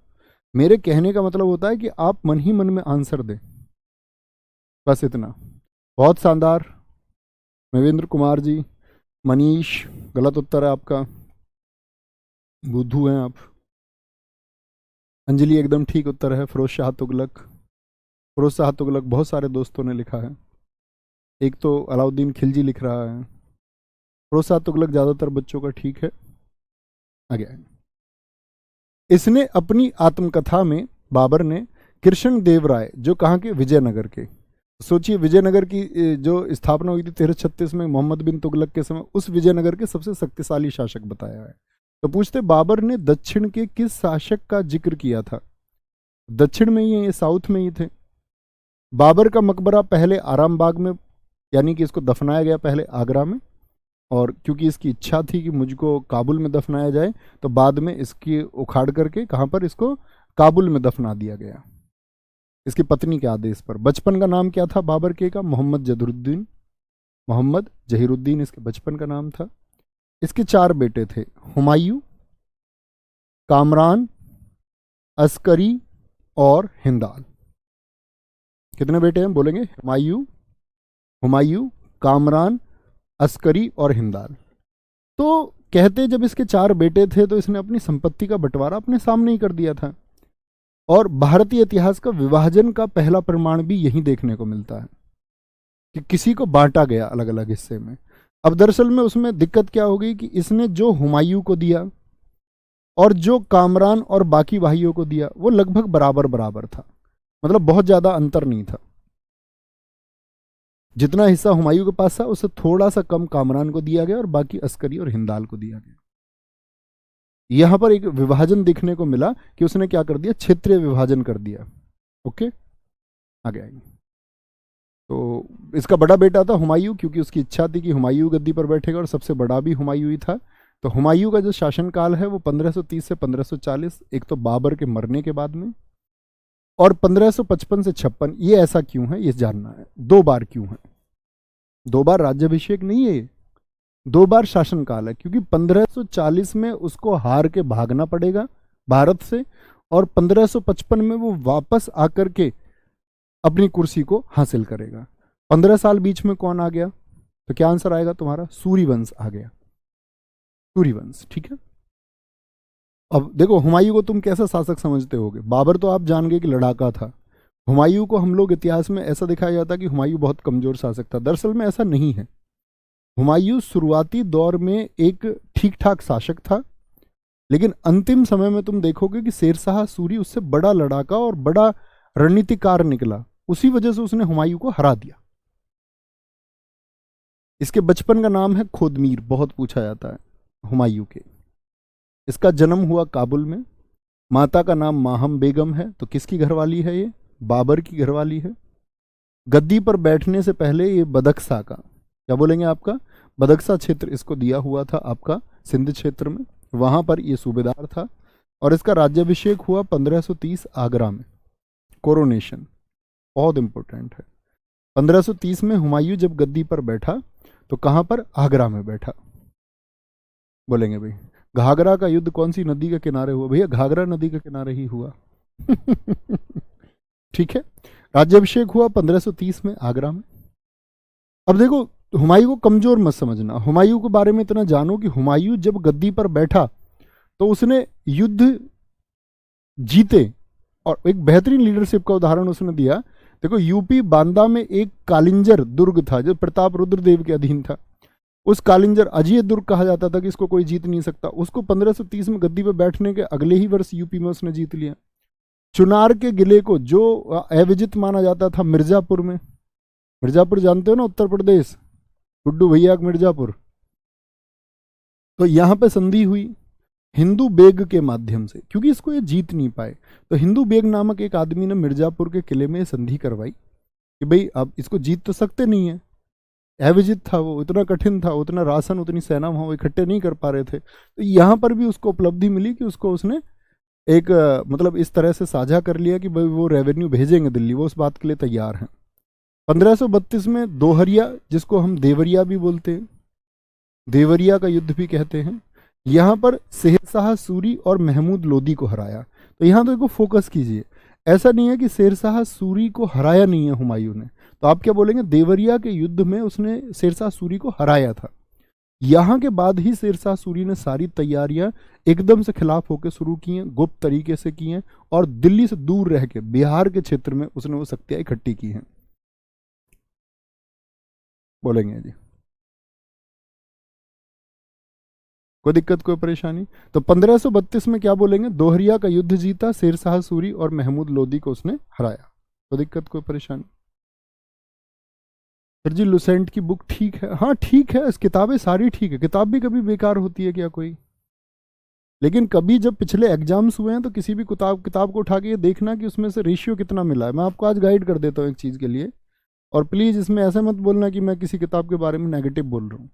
मेरे कहने का मतलब होता है कि आप मन ही मन में आंसर दें, बस इतना। बहुत शानदार। महेंद्र कुमार जी, मनीष, गलत उत्तर है आपका, बुद्धू हैं आप। अंजलि एकदम ठीक उत्तर है। फिरोज शाह तुगलक, फिरोज शाह तुगलक बहुत सारे दोस्तों ने लिखा है। एक तो अलाउद्दीन खिलजी लिख रहा है। फिरोज शाह तुगलक ज़्यादातर बच्चों का ठीक है। आगे इसने अपनी आत्मकथा में बाबर ने कृष्ण देव राय जो कहाँ के, विजयनगर के। सोचिए विजयनगर की जो स्थापना हुई थी 1336 में मोहम्मद बिन तुगलक के समय, उस विजयनगर के सबसे शक्तिशाली शासक बताया है। तो पूछते बाबर ने दक्षिण के किस शासक का जिक्र किया था? दक्षिण में ही है, ये साउथ में ही थे। बाबर का मकबरा पहले आरामबाग में, यानी कि इसको दफनाया गया पहले आगरा में, और क्योंकि इसकी इच्छा थी कि मुझको काबुल में दफनाया जाए, तो बाद में इसकी उखाड़ करके कहाँ पर, इसको काबुल में दफना दिया गया, इसकी पत्नी के आदेश पर। बचपन का नाम क्या था बाबर के का? मोहम्मद जहीरुद्दीन। मोहम्मद जहीरुद्दीन इसके बचपन का नाम था। इसके 4 बेटे थे, हुमायूं, कामरान, अस्करी और हिंदाल। कितने बेटे हैं बोलेंगे? हुमायूं, कामरान, अस्करी और हिंदाल। तो कहते जब इसके 4 बेटे थे तो इसने अपनी संपत्ति का बंटवारा अपने सामने ही कर दिया था, और भारतीय इतिहास का विभाजन का पहला प्रमाण भी यही देखने को मिलता है कि किसी को बांटा गया अलग अलग हिस्से में। अब दरअसल में उसमें दिक्कत क्या हो गई कि इसने जो हुमायूं को दिया और जो कामरान और बाकी भाइयों को दिया वो लगभग बराबर बराबर था, मतलब बहुत ज्यादा अंतर नहीं था। जितना हिस्सा हुमायूं के पास था उससे थोड़ा सा कम कामरान को दिया गया और बाकी अस्करी और हिंदाल को दिया गया। यहां पर एक विभाजन देखने को मिला कि उसने क्या कर दिया, क्षेत्रीय विभाजन कर दिया। ओके, आगे आएंगे। तो इसका बड़ा बेटा था हुमायूं, क्योंकि उसकी इच्छा थी कि हुमायूं गद्दी पर बैठेगा, और सबसे बड़ा भी हुमायूं ही था। तो हुमायूं का जो शासनकाल है वो 1530 से 1540, एक तो बाबर के मरने के बाद में, और 1555 से 56। ये ऐसा क्यों है ये जानना है, 2 बार क्यों है? 2 बार राज्याभिषेक नहीं है, 2 बार शासनकाल है, क्योंकि 1540 में उसको हार के भागना पड़ेगा भारत से, और 1555 में वो वापस आकर के अपनी कुर्सी को हासिल करेगा। 15 साल बीच में कौन आ गया? तो क्या आंसर आएगा तुम्हारा? सूर्यवंश आ गया, सूर्यवंश। ठीक है, अब देखो हुमायूं को तुम कैसा शासक समझते होगे? बाबर तो आप जान गए कि लड़ाका था। हुमायूं को हम लोग इतिहास में ऐसा दिखाया जाता है कि हुमायूं बहुत कमजोर शासक था। दरअसल में ऐसा नहीं है। हुमायूं शुरुआती दौर में एक ठीक ठाक शासक था, लेकिन अंतिम समय में तुम देखोगे कि शेरशाह सूरी उससे बड़ा लड़ाका और बड़ा रणनीतिकार निकला, उसी वजह से उसने हुमायूं को हरा दिया। इसके बचपन का नाम है खोदमीर, बहुत पूछा जाता है हुमायूं के। इसका जन्म हुआ काबुल में। माता का नाम माहम बेगम है। तो किसकी घरवाली है ये? बाबर की घरवाली है। गद्दी पर बैठने से पहले ये बदख्शा का, क्या बोलेंगे आपका, बदख्शा क्षेत्र इसको दिया हुआ था आपका सिंध क्षेत्र में, वहां पर ये सूबेदार था। और इसका राज्याभिषेक हुआ 1530 आगरा में, कोरोनेशन, बहुत इंपॉर्टेंट है। 1530 में हुमायूं जब गद्दी पर बैठा तो कहां पर? आगरा में बैठा। बोलेंगे भाई घाघरा का युद्ध कौन सी नदी के किनारे हुआ? भैया घाघरा नदी के किनारे ही हुआ। ठीक है, राज्याभिषेक हुआ 1530 में आगरा में। अब देखो हुमायूं को कमजोर मत समझना, हुमायूं के बारे में इतना जानो कि हुमायूं जब गद्दी पर बैठा तो उसने युद्ध जीते, और एक बेहतरीन लीडरशिप का उदाहरण उसने दिया। देखो यूपी बांदा में एक कालिंजर दुर्ग था जो प्रताप रुद्र देव के अधीन था। उस कालिंजर, अजय दुर्ग कहा जाता था कि इसको कोई जीत नहीं सकता, उसको 1530 में गद्दी पर बैठने के अगले ही वर्ष यूपी में उसने जीत लिया। चुनार के किले को जो अविजित माना जाता था मिर्जापुर में, मिर्जापुर जानते हो ना, उत्तर प्रदेश, गुड्डू भैया मिर्जापुर, तो यहां पे संधि हुई हिंदू बेग के माध्यम से, क्योंकि इसको ये जीत नहीं पाए। तो हिंदू बेग नामक एक आदमी ने मिर्जापुर के किले में संधि करवाई कि भाई अब इसको जीत तो सकते नहीं है, अविजित था वो, इतना कठिन था, उतना राशन उतनी सेना वहां इकट्ठे नहीं कर पा रहे थे। तो यहां पर भी उसको उपलब्धि मिली कि उसको उसने एक मतलब इस तरह से साझा कर लिया कि भाई वो रेवेन्यू भेजेंगे दिल्ली, वो उस बात के लिए तैयार हैं। 1532 में दोहरिया, जिसको हम देवरिया भी बोलते हैं, देवरिया का युद्ध भी कहते हैं, यहां पर शेरशाह सूरी और महमूद लोदी को हराया। तो यहां तो देखो फोकस कीजिए, ऐसा नहीं है कि शेरशाह सूरी को हराया नहीं है हुमायूं ने, तो आप क्या बोलेंगे, देवरिया के युद्ध में उसने शेरशाह सूरी को हराया था। यहां के बाद ही शेरशाह सूरी ने सारी तैयारियां एकदम से खिलाफ होकर शुरू की हैं, गुप्त तरीके से की हैं, और दिल्ली से दूर रह के बिहार के क्षेत्र में उसने वो शक्तियां इकट्ठी की हैं। बोलेंगे जी कोई दिक्कत कोई परेशानी? तो 1532 में क्या बोलेंगे? दोहरिया का युद्ध जीता, शेरशाह सूरी और महमूद लोदी को उसने हराया। कोई दिक्कत कोई परेशानी? सर जी लुसेंट की बुक ठीक है, हाँ ठीक है, इस किताबें सारी ठीक है, किताब भी कभी बेकार होती है क्या कोई? लेकिन कभी जब पिछले एग्जाम्स हुए हैं तो किसी भी किताब को उठा के ये देखना कि उसमें से रेशियो कितना मिला है। मैं आपको आज गाइड कर देता हूँ एक चीज़ के लिए, और प्लीज़ इसमें ऐसा मत बोलना कि मैं किसी किताब के बारे में नेगेटिव बोल रहा हूँ।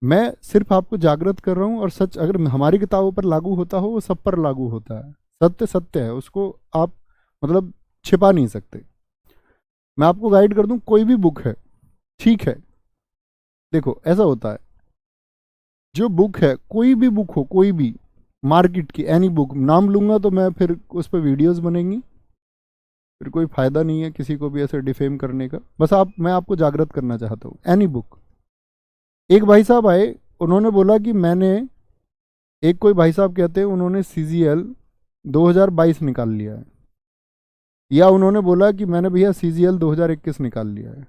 मैं सिर्फ आपको जागृत कर रहा हूँ, और सच अगर हमारी किताबों पर लागू होता हो वो सब पर लागू होता है। सत्य सत्य है, उसको आप मतलब छिपा नहीं सकते। मैं आपको गाइड कर दूं, कोई भी बुक है ठीक है, देखो ऐसा होता है, जो बुक है कोई भी बुक हो, कोई भी मार्केट की एनी बुक, नाम लूंगा तो मैं फिर उस पर वीडियोस बनेंगी, फिर कोई फायदा नहीं है किसी को भी ऐसे डिफेम करने का। बस मैं आपको जागृत करना चाहता हूँ। एनी बुक, एक भाई साहब आए, उन्होंने बोला कि मैंने, एक कोई भाई साहब कहते हैं उन्होंने CGL 2022 निकाल लिया है, या उन्होंने बोला कि मैंने भैया CGL 2021 निकाल लिया है।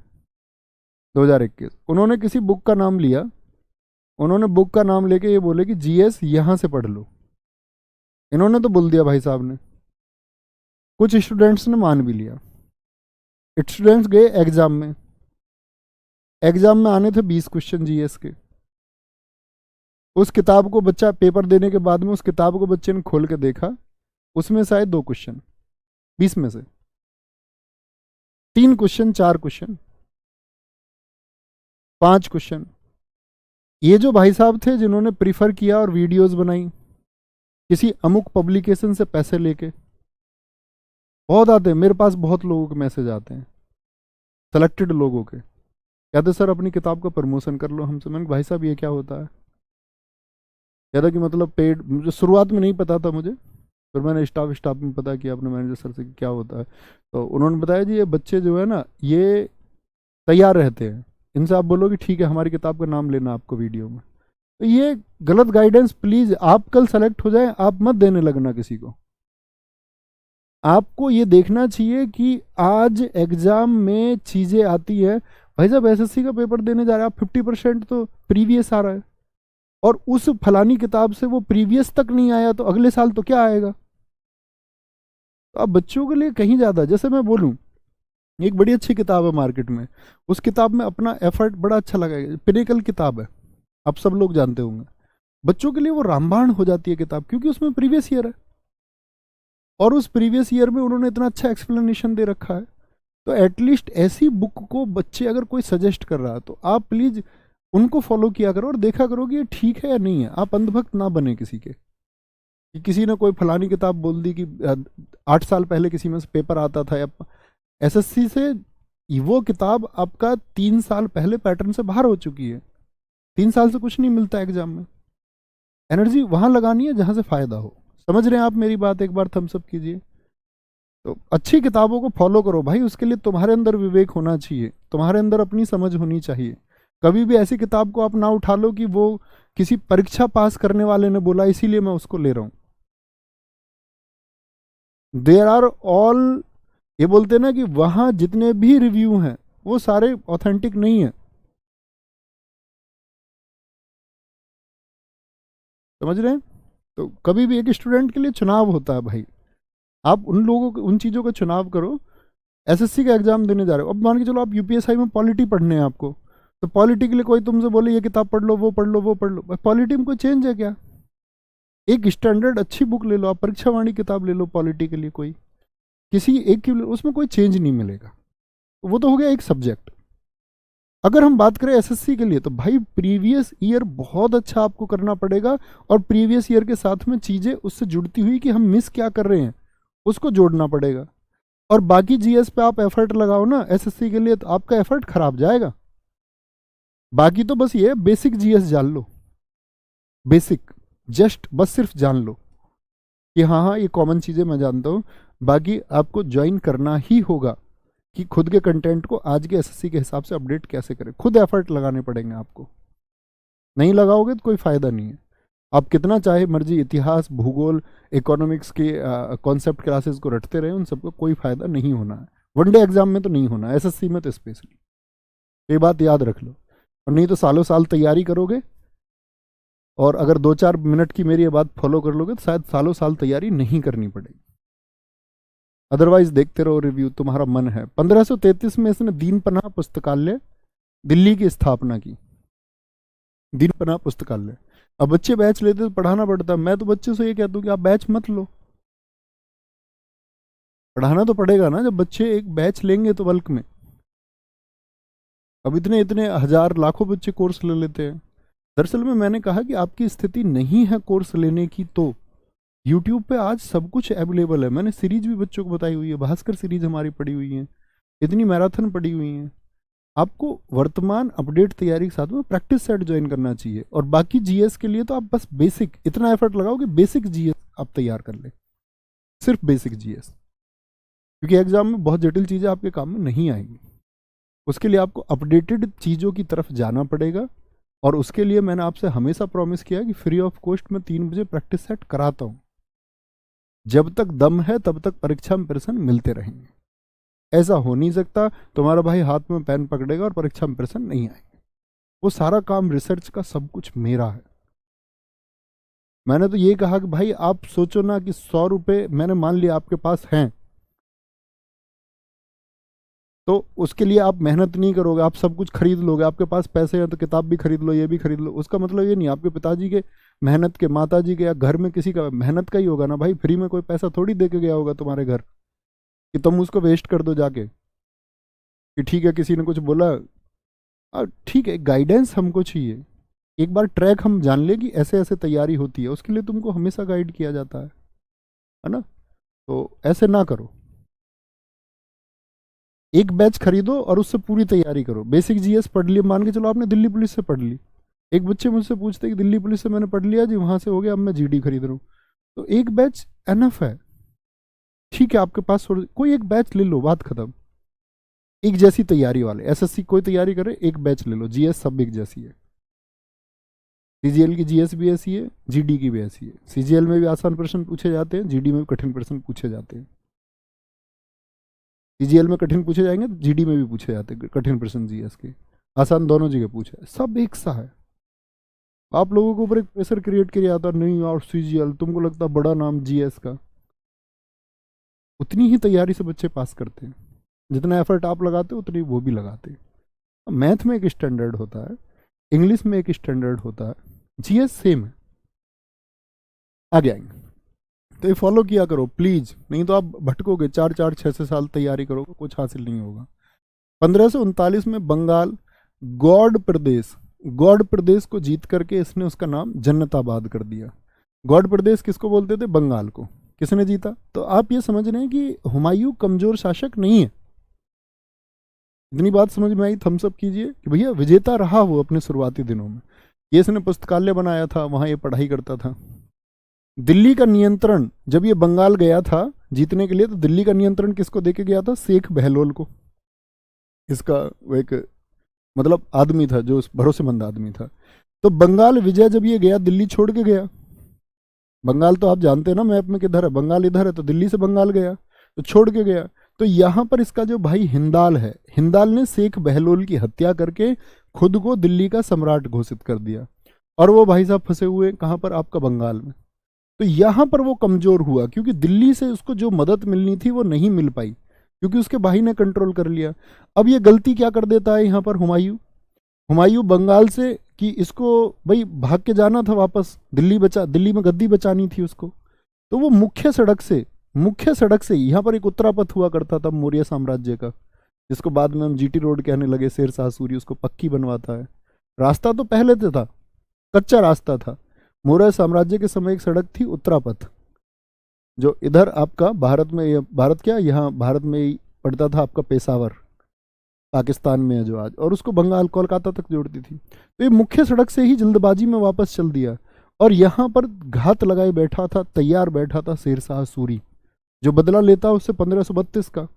2021 उन्होंने किसी बुक का नाम लिया, उन्होंने बुक का नाम लेके ये बोले कि GS यहाँ से पढ़ लो। इन्होंने तो बोल दिया भाई साहब ने, कुछ स्टूडेंट्स ने मान भी लिया। स्टूडेंट्स गए एग्जाम में, एग्जाम में आने थे 20 क्वेश्चन GS के। उस किताब को बच्चा पेपर देने के बाद में उस किताब को बच्चे ने खोल के देखा, उसमें से आए 2 क्वेश्चन 20 में से, 3 क्वेश्चन, 4 क्वेश्चन, 5 क्वेश्चन। ये जो भाई साहब थे जिन्होंने प्रीफर किया और वीडियोस बनाई किसी अमुक पब्लिकेशन से पैसे लेके, बहुत आते हैं मेरे पास, बहुत लोगों के मैसेज आते हैं, सेलेक्टेड लोगों के, कहते सर अपनी किताब का प्रमोशन कर लो हमसे। मैंने भाई साहब ये क्या होता है? कहता कि मतलब पेड, मुझे शुरुआत में नहीं पता था मुझे, फिर मैंने स्टाफ में पता किया अपने मैनेजर सर से कि क्या होता है। तो उन्होंने बताया जी ये बच्चे जो है ना ये तैयार रहते हैं, इनसे आप बोलो कि ठीक है हमारी किताब का नाम लेना आपको वीडियो में। तो ये गलत गाइडेंस, प्लीज आप कल सेलेक्ट हो जाए आप मत देने लगना किसी को। आपको ये देखना चाहिए कि आज एग्जाम में चीजें आती है। भाई साहब SSC का पेपर देने जा रहे हैं आप, 50% तो प्रीवियस आ रहा है, और उस फलानी किताब से वो प्रीवियस तक नहीं आया तो अगले साल तो क्या आएगा? तो अब बच्चों के लिए कहीं ज्यादा, जैसे मैं बोलूं एक बड़ी अच्छी किताब है मार्केट में, उस किताब में अपना एफर्ट बड़ा अच्छा लगाएगा, पिनेकल किताब है, आप सब लोग जानते होंगे। बच्चों के लिए वो रामबाण हो जाती है किताब, क्योंकि उसमें प्रीवियस ईयर है, और उस प्रीवियस ईयर में उन्होंने इतना अच्छा एक्सप्लेनेशन दे रखा है। तो एटलीस्ट ऐसी बुक को बच्चे अगर कोई सजेस्ट कर रहा है तो आप प्लीज उनको फॉलो किया करो और देखा करो कि ये ठीक है या नहीं है। आप अंधभक्त ना बने किसी के, कि किसी ने कोई फलानी किताब बोल दी कि 8 साल पहले किसी में से पेपर आता था, या SSC से वो किताब आपका 3 साल पहले पैटर्न से बाहर हो चुकी है। 3 साल से कुछ नहीं मिलता एग्जाम में। एनर्जी वहां लगानी है जहां से फायदा हो। समझ रहे हैं आप मेरी बात? एक बार थम्स अप कीजिए। तो अच्छी किताबों को फॉलो करो भाई, उसके लिए तुम्हारे अंदर विवेक होना चाहिए, तुम्हारे अंदर अपनी समझ होनी चाहिए। कभी भी ऐसी किताब को आप ना उठा लो कि वो किसी परीक्षा पास करने वाले ने बोला इसीलिए मैं उसको ले रहा हूं। देयर आर ऑल, ये बोलते ना कि वहां जितने भी रिव्यू हैं वो सारे ऑथेंटिक नहीं है। समझ रहे हैं? तो कभी भी एक स्टूडेंट के लिए चुनाव होता है भाई, आप उन लोगों को, उन चीज़ों का चुनाव करो। SSC का एग्जाम देने जा रहे हो, अब मान के चलो आप UPSI में पॉलिटी पढ़ने हैं आपको, तो पॉलिटी के लिए कोई तुमसे बोले ये किताब पढ़ लो, वो पढ़ लो, वो पढ़ लो, पॉलिटी में कोई चेंज है क्या? एक स्टैंडर्ड अच्छी बुक ले लो आप, परीक्षा वाणी किताब ले लो पॉलिटी के लिए, कोई किसी एक की, उसमें कोई चेंज नहीं मिलेगा। वो तो हो गया एक सब्जेक्ट। अगर हम बात करें SSC के लिए तो भाई प्रीवियस ईयर बहुत अच्छा आपको करना पड़ेगा, और प्रीवियस ईयर के साथ में चीज़ें उससे जुड़ती हुई कि हम मिस क्या कर रहे हैं उसको जोड़ना पड़ेगा। और बाकी GS पे आप एफर्ट लगाओ ना SSC के लिए, तो आपका एफर्ट खराब जाएगा। बाकी तो बस ये बेसिक GS जान लो, बेसिक जस्ट बस सिर्फ जान लो कि हाँ हाँ ये कॉमन चीज़ें मैं जानता हूँ। बाकी आपको ज्वाइन करना ही होगा कि खुद के कंटेंट को आज के SSC के हिसाब से अपडेट कैसे करें, खुद एफर्ट लगाने पड़ेंगे आपको। नहीं लगाओगे तो कोई फ़ायदा नहीं है। आप कितना चाहे मर्जी इतिहास, भूगोल, इकोनॉमिक्स के कॉन्सेप्ट क्लासेस को रटते रहे, उन सबको कोई फ़ायदा नहीं होना है। वनडे एग्जाम में तो नहीं होना, SSC में तो स्पेशली ये बात याद रख लो। और नहीं तो सालों साल तैयारी करोगे और अगर 2-4 मिनट की मेरी ये बात फॉलो कर लोगे तो शायद सालों साल तैयारी नहीं करनी पड़ेगी। अदरवाइज देखते रहो रिव्यू, तुम्हारा मन है। 1533 में इसने दीन पनाह पुस्तकालय दिल्ली की स्थापना की। दीन पनाह पुस्तकालय। अब बच्चे बैच लेते तो पढ़ाना पड़ता, मैं तो बच्चे से ये कहता हूँ कि आप बैच मत लो, पढ़ाना तो पड़ेगा ना। जब बच्चे एक बैच लेंगे तो बल्क में, अब इतने इतने हजार लाखों बच्चे कोर्स ले लेते हैं। दरअसल में मैंने कहा कि आपकी स्थिति नहीं है कोर्स लेने की, तो यूट्यूब पे आज सब कुछ अवेलेबल है। मैंने सीरीज भी बच्चों को बताई हुई है, भास्कर सीरीज हमारी पड़ी हुई है, इतनी मैराथन पड़ी हुई है। आपको वर्तमान अपडेट तैयारी के साथ में प्रैक्टिस सेट ज्वाइन करना चाहिए। और बाकी जीएस के लिए तो आप बस बेसिक इतना एफर्ट लगाओ कि बेसिक जीएस आप तैयार कर ले, सिर्फ बेसिक जीएस, क्योंकि एग्जाम में बहुत जटिल चीज़ें आपके काम में नहीं आएंगी। उसके लिए आपको अपडेटेड चीज़ों की तरफ जाना पड़ेगा। और उसके लिए मैंने आपसे हमेशा प्रॉमिस किया कि फ्री ऑफ कॉस्ट में 3 बजे प्रैक्टिस सेट कराता हूँ। जब तक दम है तब तक परीक्षा में प्रश्न मिलते रहेंगे। ऐसा हो नहीं सकता तुम्हारा भाई हाथ में पेन पकड़ेगा और परीक्षा में प्रश्न नहीं आएंगे। वो सारा काम रिसर्च का सब कुछ मेरा है। मैंने तो ये कहा कि भाई आप सोचो ना कि 100 रुपये मैंने मान लिया आपके पास हैं, तो उसके लिए आप मेहनत नहीं करोगे, आप सब कुछ खरीद लोगे। आपके पास पैसे हैं तो किताब भी खरीद लो, ये भी खरीद लो। उसका मतलब ये नहीं आपके पिताजी के मेहनत के, माताजी के, या घर में किसी का मेहनत का ही होगा ना भाई। फ्री में कोई पैसा थोड़ी दे के गया होगा तुम्हारे घर कि तुम उसको वेस्ट कर दो जाके, कि ठीक है किसी ने कुछ बोला। ठीक है, गाइडेंस हमको चाहिए। एक बार ट्रैक हम जान ले कि ऐसे ऐसे तैयारी होती है, उसके लिए तुमको हमेशा गाइड किया जाता है ना। तो ऐसे ना करो, एक बैच खरीदो और उससे पूरी तैयारी करो। बेसिक जीएस पढ़ लिया, मान के चलो आपने दिल्ली पुलिस से पढ़ ली। एक बच्चे मुझसे पूछते कि दिल्ली पुलिस से मैंने पढ़ लिया जी, वहां से हो गया, अब मैं जीडी खरीद रहा हूँ। तो एक बैच एनफ है, ठीक है। आपके पास कोई एक बैच ले लो, बात खत्म। एक जैसी तैयारी वाले, एसएससी कोई तैयारी करे एक बैच ले लो। जीएस सब एक जैसी है, सीजीएल की जीएस भी ऐसी है, जीडी की भी ऐसी है। सीजीएल में भी आसान प्रश्न पूछे जाते हैं, जीडी में भी कठिन प्रश्न पूछे जाते हैं। सीजीएल में कठिन पूछे जाएंगे तो जीडी में भी पूछे जाते हैं कठिन प्रश्न, जीएस के आसान दोनों जगह पूछे, सब एक सा है। आप लोगों के ऊपर एक प्रेशर क्रिएट किया जाता नहीं और सीजीएल तुमको लगता बड़ा नाम जीएस का। उतनी ही तैयारी से बच्चे पास करते हैं, जितना एफर्ट आप लगाते हो उतनी वो भी लगाते हैं। मैथ में एक स्टैंडर्ड होता है, इंग्लिश में एक स्टैंडर्ड होता है, जीएस सेम है। आगे आएंगे तो ये फॉलो किया करो प्लीज, नहीं तो आप भटकोगे। 4-4, 6 साल तैयारी करोगे, कुछ हासिल नहीं होगा। 1539 में बंगाल गौड़ प्रदेश को जीत करके इसने उसका नाम जन्नताबाद कर दिया। गौड़ प्रदेश किसको बोलते थे? बंगाल को। किसने जीता? तो आप ये समझ रहे हैं कि हुमायूं कमजोर शासक नहीं है। इतनी बात समझ में आई, थम्स अप कीजिए कि भैया विजेता रहा वो अपने शुरुआती दिनों में। ये इसने पुस्तकालय बनाया था, वहां ये पढ़ाई करता था। दिल्ली का नियंत्रण जब ये बंगाल गया था जीतने के लिए, तो दिल्ली का नियंत्रण किसको देके गया था? शेख बहलोल को। इसका वो एक मतलब आदमी था जो भरोसेमंद आदमी था। तो बंगाल विजय जब ये गया, दिल्ली छोड़ के गया। बंगाल तो आप जानते हैं ना मैप में किधर है, बंगाल इधर है, तो दिल्ली से बंगाल गया तो छोड़ के गया। तो यहां पर इसका जो भाई हिंदाल है, हिंदाल ने शेख बहलोल की हत्या करके खुद को दिल्ली का सम्राट घोषित कर दिया। और वो भाई साहब फंसे हुए कहां पर? आपका बंगाल में। तो यहां पर वो कमजोर हुआ, क्योंकि दिल्ली से उसको जो मदद मिलनी थी वो नहीं मिल पाई, क्योंकि उसके भाई ने कंट्रोल कर लिया। अब ये गलती क्या कर देता है यहां पर हुमायूं बंगाल से, कि इसको भाई भाग के जाना था वापस, दिल्ली में गद्दी बचानी थी उसको। तो वो मुख्य सड़क से यहाँ पर एक उत्तरापथ हुआ करता था मौर्य साम्राज्य का, जिसको बाद में हम जीटी रोड कहने लगे। शेरशाह सूरी उसको पक्की बनवाता है। रास्ता तो पहले से था, कच्चा रास्ता था। मौर्य साम्राज्य के समय एक सड़क थी उत्तरापथ, जो इधर आपका भारत में ही पड़ता था, आपका पेशावर पाकिस्तान में है जो आज, और उसको बंगाल कोलकाता तक जोड़ती थी। तो ये मुख्य सड़क से ही जल्दबाजी में वापस चल दिया। और यहाँ पर घात लगाए बैठा था, तैयार बैठा था शेरशाह सूरी, जो बदला लेता उससे 1532 का,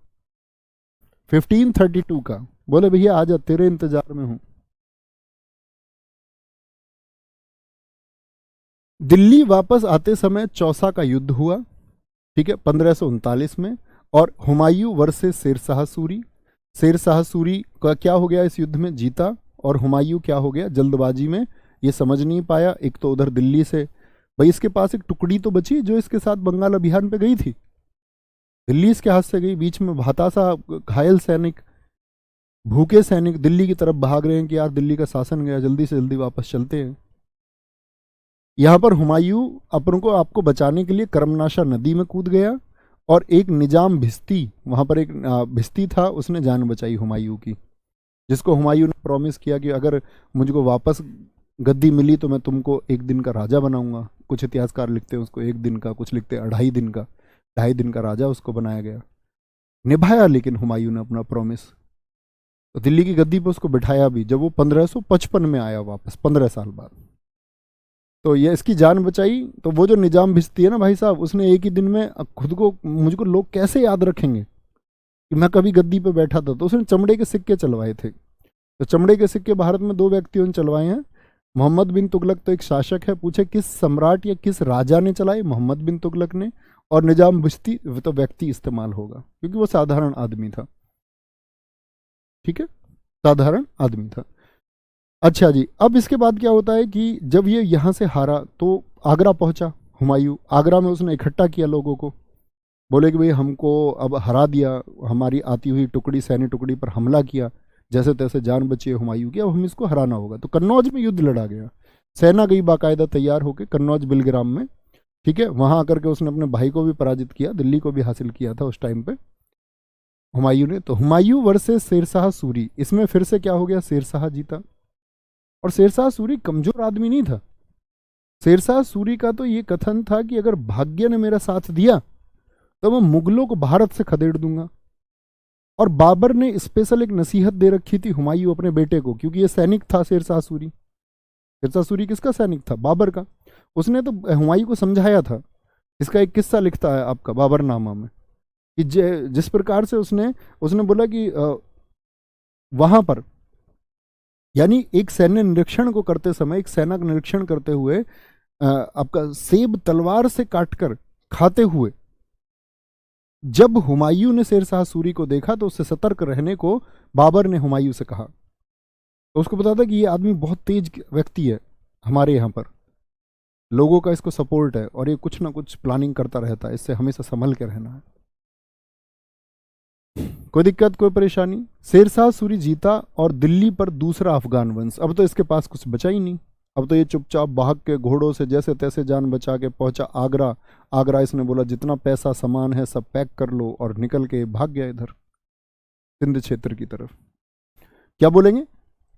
1532 का। बोले भैया आजा, तेरे इंतजार में हूं। दिल्ली वापस आते समय चौसा का युद्ध हुआ, ठीक है, 1539 में। और हुमायूं वर्सेस शेरशाह सूरी का क्या हो गया? इस युद्ध में जीता। और हुमायूं क्या हो गया? जल्दबाजी में ये समझ नहीं पाया। एक तो उधर दिल्ली से भाई इसके पास एक टुकड़ी तो बची जो इसके साथ बंगाल अभियान पे गई थी, दिल्ली इसके हाथ से गई। बीच में भातासा घायल सैनिक, भूखे सैनिक दिल्ली की तरफ भाग रहे हैं कि यार दिल्ली का शासन गया, जल्दी से जल्दी वापस चलते हैं। यहाँ पर हुमायूं अपन को आपको बचाने के लिए करमनाशा नदी में कूद गया और एक निजाम भिस्ती, वहाँ पर एक भिस्ती था, उसने जान बचाई हुमायूं की, जिसको हुमायूं ने प्रॉमिस किया कि अगर मुझको वापस गद्दी मिली तो मैं तुमको एक दिन का राजा बनाऊंगा। कुछ इतिहासकार लिखते हैं उसको एक दिन का, कुछ लिखते हैं 2.5 दिन का, 2.5 दिन का राजा उसको बनाया गया। निभाया लेकिन हुमायूं ने अपना प्रॉमिस, तो दिल्ली की गद्दी पर उसको बिठाया भी, जब वो 1555 में आया वापस 15 साल बाद, तो ये इसकी जान बचाई। तो वो जो निजाम भिस्ती है ना भाई साहब, उसने एक ही दिन में खुद को, मुझको लोग कैसे याद रखेंगे कि मैं कभी गद्दी पे बैठा था, तो उसने चमड़े के सिक्के चलवाए थे। तो चमड़े के सिक्के भारत में 2 व्यक्तियों ने चलवाए हैं। मोहम्मद बिन तुगलक तो एक शासक है, पूछे किस सम्राट या किस राजा ने चलाए, मोहम्मद बिन तुगलक ने। और निजाम भिस्ती तो व्यक्ति इस्तेमाल होगा क्योंकि वो साधारण आदमी था, ठीक है, साधारण आदमी था। अच्छा जी, अब इसके बाद क्या होता है कि जब ये यहाँ से हारा तो आगरा पहुंचा हुमायूं। आगरा में उसने इकट्ठा किया लोगों को, बोले कि भाई हमको अब हरा दिया, हमारी आती हुई टुकड़ी, सैन्य टुकड़ी पर हमला किया, जैसे तैसे जान बची है हुमायूं की, अब हम इसको हराना होगा। तो कन्नौज में युद्ध लड़ा गया, सेना गई बाकायदा तैयार होकर कन्नौज बिलग्राम में, ठीक है। वहां आकर के उसने अपने भाई को भी पराजित किया, दिल्ली को भी हासिल किया था उस टाइम पे हुमायूं ने। तो हुमायूं वर्सेस शेरशाह सूरी, इसमें फिर से क्या हो गया, शेरशाह जीता। और शेरशाह सूरी कमजोर आदमी नहीं था। शेरशाह सूरी का तो ये कथन था कि अगर भाग्य ने मेरा साथ दिया तो मैं मुगलों को भारत से खदेड़ दूंगा। और बाबर ने स्पेशल एक नसीहत दे रखी थी हुमायूं अपने बेटे को, क्योंकि ये सैनिक था शेरशाह सूरी। शेरशाह सूरी किसका सैनिक था, बाबर का। उसने तो हुमायूं को समझाया था। इसका एक किस्सा लिखता है आपका बाबरनामा में कि जिस प्रकार से उसने उसने बोला कि वहां पर, यानी एक सैन्य निरीक्षण को करते समय, एक सेना का निरीक्षण करते हुए आपका सेब तलवार से काटकर खाते हुए जब हुमायूं ने शेरशाह सूरी को देखा तो उससे सतर्क रहने को बाबर ने हुमायूं से कहा। तो उसको पता था कि ये आदमी बहुत तेज व्यक्ति है, हमारे यहाँ पर लोगों का इसको सपोर्ट है और ये कुछ ना कुछ प्लानिंग करता रहता है, इससे हमेशा संभल के रहना है। कोई दिक्कत, कोई परेशानी। शेरशाह सूरी जीता और दिल्ली पर दूसरा अफगान वंश। अब तो इसके पास कुछ बचा ही नहीं, अब तो ये चुपचाप भाग के घोड़ों से जैसे तैसे जान बचा के पहुंचा आगरा। आगरा इसने बोला जितना पैसा सामान है सब पैक कर लो, और निकल के भाग गया इधर सिंध क्षेत्र की तरफ। क्या बोलेंगे,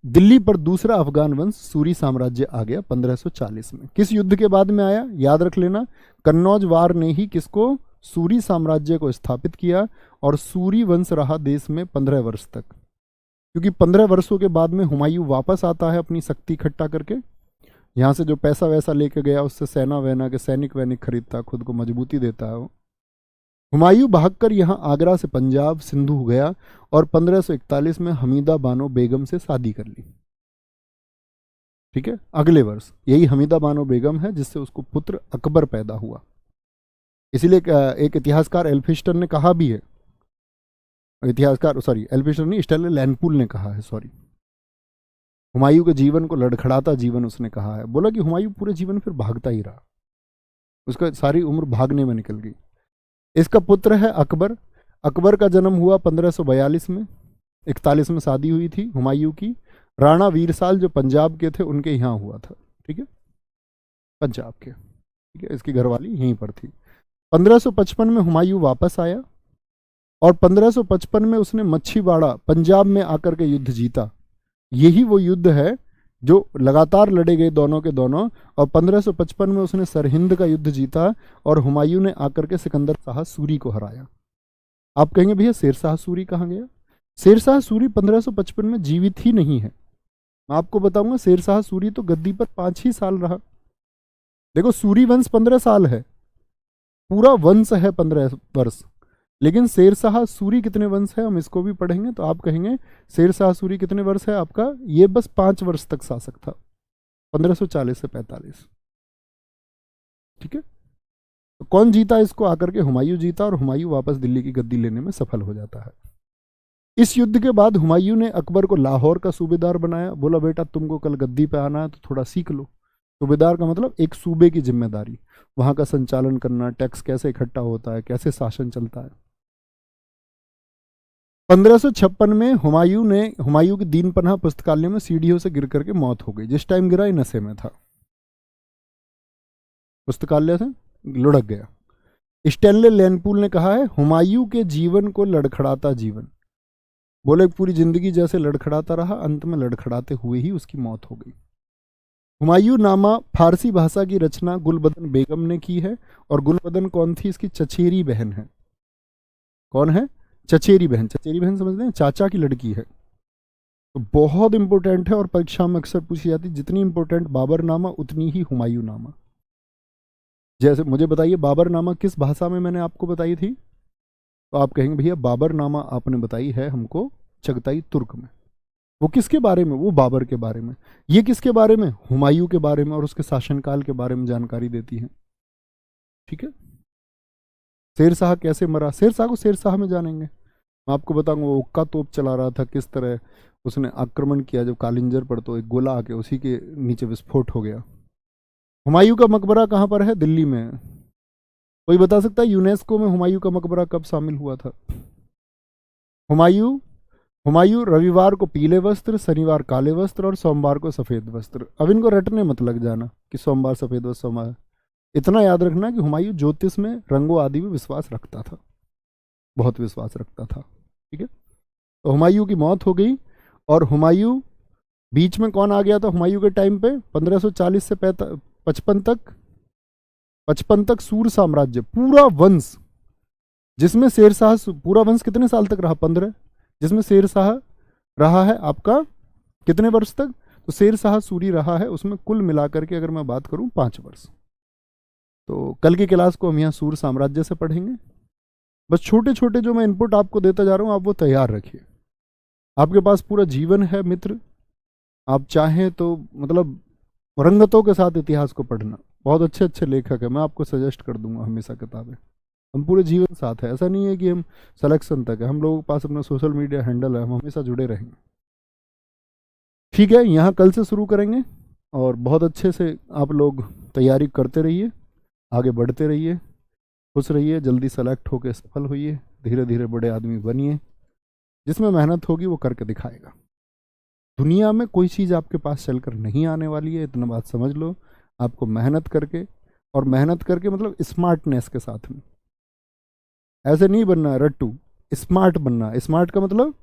दिल्ली पर दूसरा अफगान वंश सूरी साम्राज्य आ गया 1540 में। किस युद्ध के बाद में आया, याद रख लेना, कन्नौज वार ने ही किसको, सूरी साम्राज्य को स्थापित किया। और सूरी वंश रहा देश में 15 वर्ष तक, क्योंकि 15 वर्षों के बाद में हुमायूं वापस आता है अपनी शक्ति इकट्ठा करके, यहाँ से जो पैसा वैसा लेके गया उससे सेना वैना के सैनिक वैनिक खरीदता, खुद को मजबूती देता है वो। हुमायूं भागकर यहाँ आगरा से पंजाब सिंधु गया और 1541 में हमीदा बानो बेगम से शादी कर ली, ठीक है। अगले वर्ष यही हमीदा बानो बेगम है जिससे उसको पुत्र अकबर पैदा हुआ। इसीलिए एक इतिहासकार एल्फिस्टन ने कहा भी है, इतिहासकार सॉरी एल्फिस्टन नहीं, स्टेलर लैंडपूल ने कहा है, सॉरी, हुमायूं के जीवन को लड़खड़ाता जीवन उसने कहा है। बोला कि हुमायूं पूरे जीवन फिर भागता ही रहा, उसका सारी उम्र भागने में निकल गई। इसका पुत्र है अकबर। अकबर का जन्म हुआ 1542 में, 41 में शादी हुई थी हुमायूं की। राणा वीरसाल जो पंजाब के थे उनके यहाँ हुआ था, ठीक है, पंजाब के, ठीक है, इसकी घरवाली यहीं पर थी। 1555 में हुमायूं वापस आया और 1555 में उसने मच्छीवाड़ा पंजाब में आकर के युद्ध जीता। यही वो युद्ध है जो लगातार लड़े गए दोनों के दोनों। और 1555 में उसने सरहिंद का युद्ध जीता और हुमायूं ने आकर के सिकंदर शाह सूरी को हराया। आप कहेंगे भैया शेरशाह सूरी कहाँ गया? शेरशाह सूरी 1555 में जीवित ही नहीं है। मैं आपको बताऊंगा, शेरशाह सूरी तो गद्दी पर 5 ही साल रहा। देखो, सूरी वंश 15 साल है, पूरा वंश है 15 वर्ष, लेकिन शेरशाह सूरी कितने वंश है हम इसको भी पढ़ेंगे। तो आप कहेंगे शेरशाह सूरी कितने वर्ष है आपका, ये बस 5 वर्ष तक शासक था, 1540 से 45, ठीक है। तो कौन जीता इसको आकर के? हुमायूं जीता, और हुमायूं वापस दिल्ली की गद्दी लेने में सफल हो जाता है। इस युद्ध के बाद हुमायूं ने अकबर को लाहौर का सूबेदार बनाया। बोला बेटा तुमको कल गद्दी पे आना है तो थोड़ा सीख लो। सूबेदार का मतलब एक सूबे की जिम्मेदारी, वहां का संचालन करना, टैक्स कैसे इकट्ठा होता है, कैसे शासन चलता है। 1556 में हुमायूं की दीन पनाह पुस्तकालय में सीढ़ियों से गिर करके मौत हो गई। जिस टाइम गिरा ये नशे में था, पुस्तकालय से लुढ़क गया। स्टैनले लैंडपूल ने कहा है हुमायूं के जीवन को लड़खड़ाता जीवन, बोले पूरी जिंदगी जैसे लड़खड़ाता रहा, अंत में लड़खड़ाते हुए ही उसकी मौत हो गई। हुमायूं नामा फारसी भाषा की रचना गुलबदन बेगम ने की है। और गुलबदन कौन थी? इसकी चचेरी बहन है। कौन है? चचेरी बहन। चचेरी बहन समझते हैं, चाचा की लड़की है। तो बहुत इंपॉर्टेंट है और परीक्षा में अक्सर पूछी जाती है। जितनी इंपॉर्टेंट बाबर नामा उतनी ही हुमायूं नामा। जैसे मुझे बताइए बाबर नामा किस भाषा में मैंने आपको बताई थी? तो आप कहेंगे भैया बाबर नामा आपने बताई है हमको चगताई तुर्क में। वो किसके बारे में? वो बाबर के बारे में। ये किसके बारे में? हुमायूं के बारे में और उसके शासनकाल के बारे में जानकारी देती है। ठीक है। शेरशाह कैसे मरा? शेरशाह को शेरशाह में जानेंगे। मैं आपको बताऊंगा वो उक्का तोप चला रहा था, किस तरह उसने आक्रमण किया जब कालिंजर पर, तो एक गोला आके उसी के नीचे विस्फोट हो गया। हुमायूं का मकबरा कहाँ पर है? दिल्ली में। कोई बता सकता है यूनेस्को में हुमायूं का मकबरा कब शामिल हुआ था? हुमायूं रविवार को पीले वस्त्र, शनिवार काले वस्त्र और सोमवार को सफेद वस्त्र। अब इनको रटने मत लग जाना कि सोमवार सफेद वस्त्र सोमवार। इतना याद रखना कि हुमायूं ज्योतिष में, रंगों आदि में विश्वास रखता था, बहुत विश्वास रखता था। ठीक है। तो हुमायूं की मौत हो गई। और हुमायूं बीच में कौन आ गया था हुमायूं के टाइम पे? 1540 से 55 तक सूर साम्राज्य, पूरा वंश, जिसमें शेरशाह, पूरा वंश कितने साल तक रहा? 15। जिसमें शेरशाह रहा है आपका कितने वर्ष तक? तो शेरशाह सूरी रहा है उसमें कुल मिलाकर के अगर मैं बात करूं 5 वर्ष। तो कल की क्लास को हम यहाँ सूर साम्राज्य से पढ़ेंगे। बस छोटे छोटे जो मैं इनपुट आपको देता जा रहा हूं आप वो तैयार रखिए। आपके पास पूरा जीवन है मित्र, आप चाहें तो मतलब रंगतों के साथ इतिहास को पढ़ना। बहुत अच्छे अच्छे लेखक है, मैं आपको सजेस्ट कर दूंगा हमेशा किताबें। हम पूरे जीवन साथ है, ऐसा नहीं है कि हम सिलेक्शन तक है। हम लोगों के पास अपना सोशल मीडिया हैंडल है, हम हमेशा जुड़े रहेंगे। ठीक है, यहाँ कल से शुरू करेंगे और बहुत अच्छे से आप लोग तैयारी करते रहिए, आगे बढ़ते रहिए, खुश रहिए, जल्दी सेलेक्ट होकर सफल होइए, धीरे धीरे बड़े आदमी बनिए। जिसमें मेहनत होगी वो करके दिखाएगा। दुनिया में कोई चीज़ आपके पास चलकर नहीं आने वाली है, इतना बात समझ लो। आपको मेहनत करके, और मेहनत करके मतलब स्मार्टनेस के साथ में, ऐसे नहीं बनना है रट्टू, स्मार्ट बनना। स्मार्ट का मतलब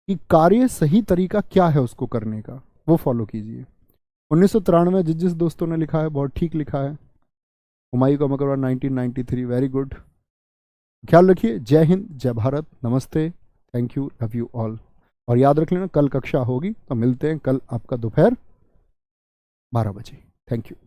कि कार्य सही तरीका क्या है उसको करने का, वो फॉलो कीजिए। 1993 जिस दोस्तों ने लिखा है बहुत ठीक लिखा है। हुमायूं का मकबरा 1993, वेरी गुड। ख्याल रखिए। जय हिंद, जय भारत, नमस्ते, thank you, love you all. और याद रख लेना कल कक्षा होगी, तो मिलते हैं कल आपका दोपहर 12 बजे। Thank you.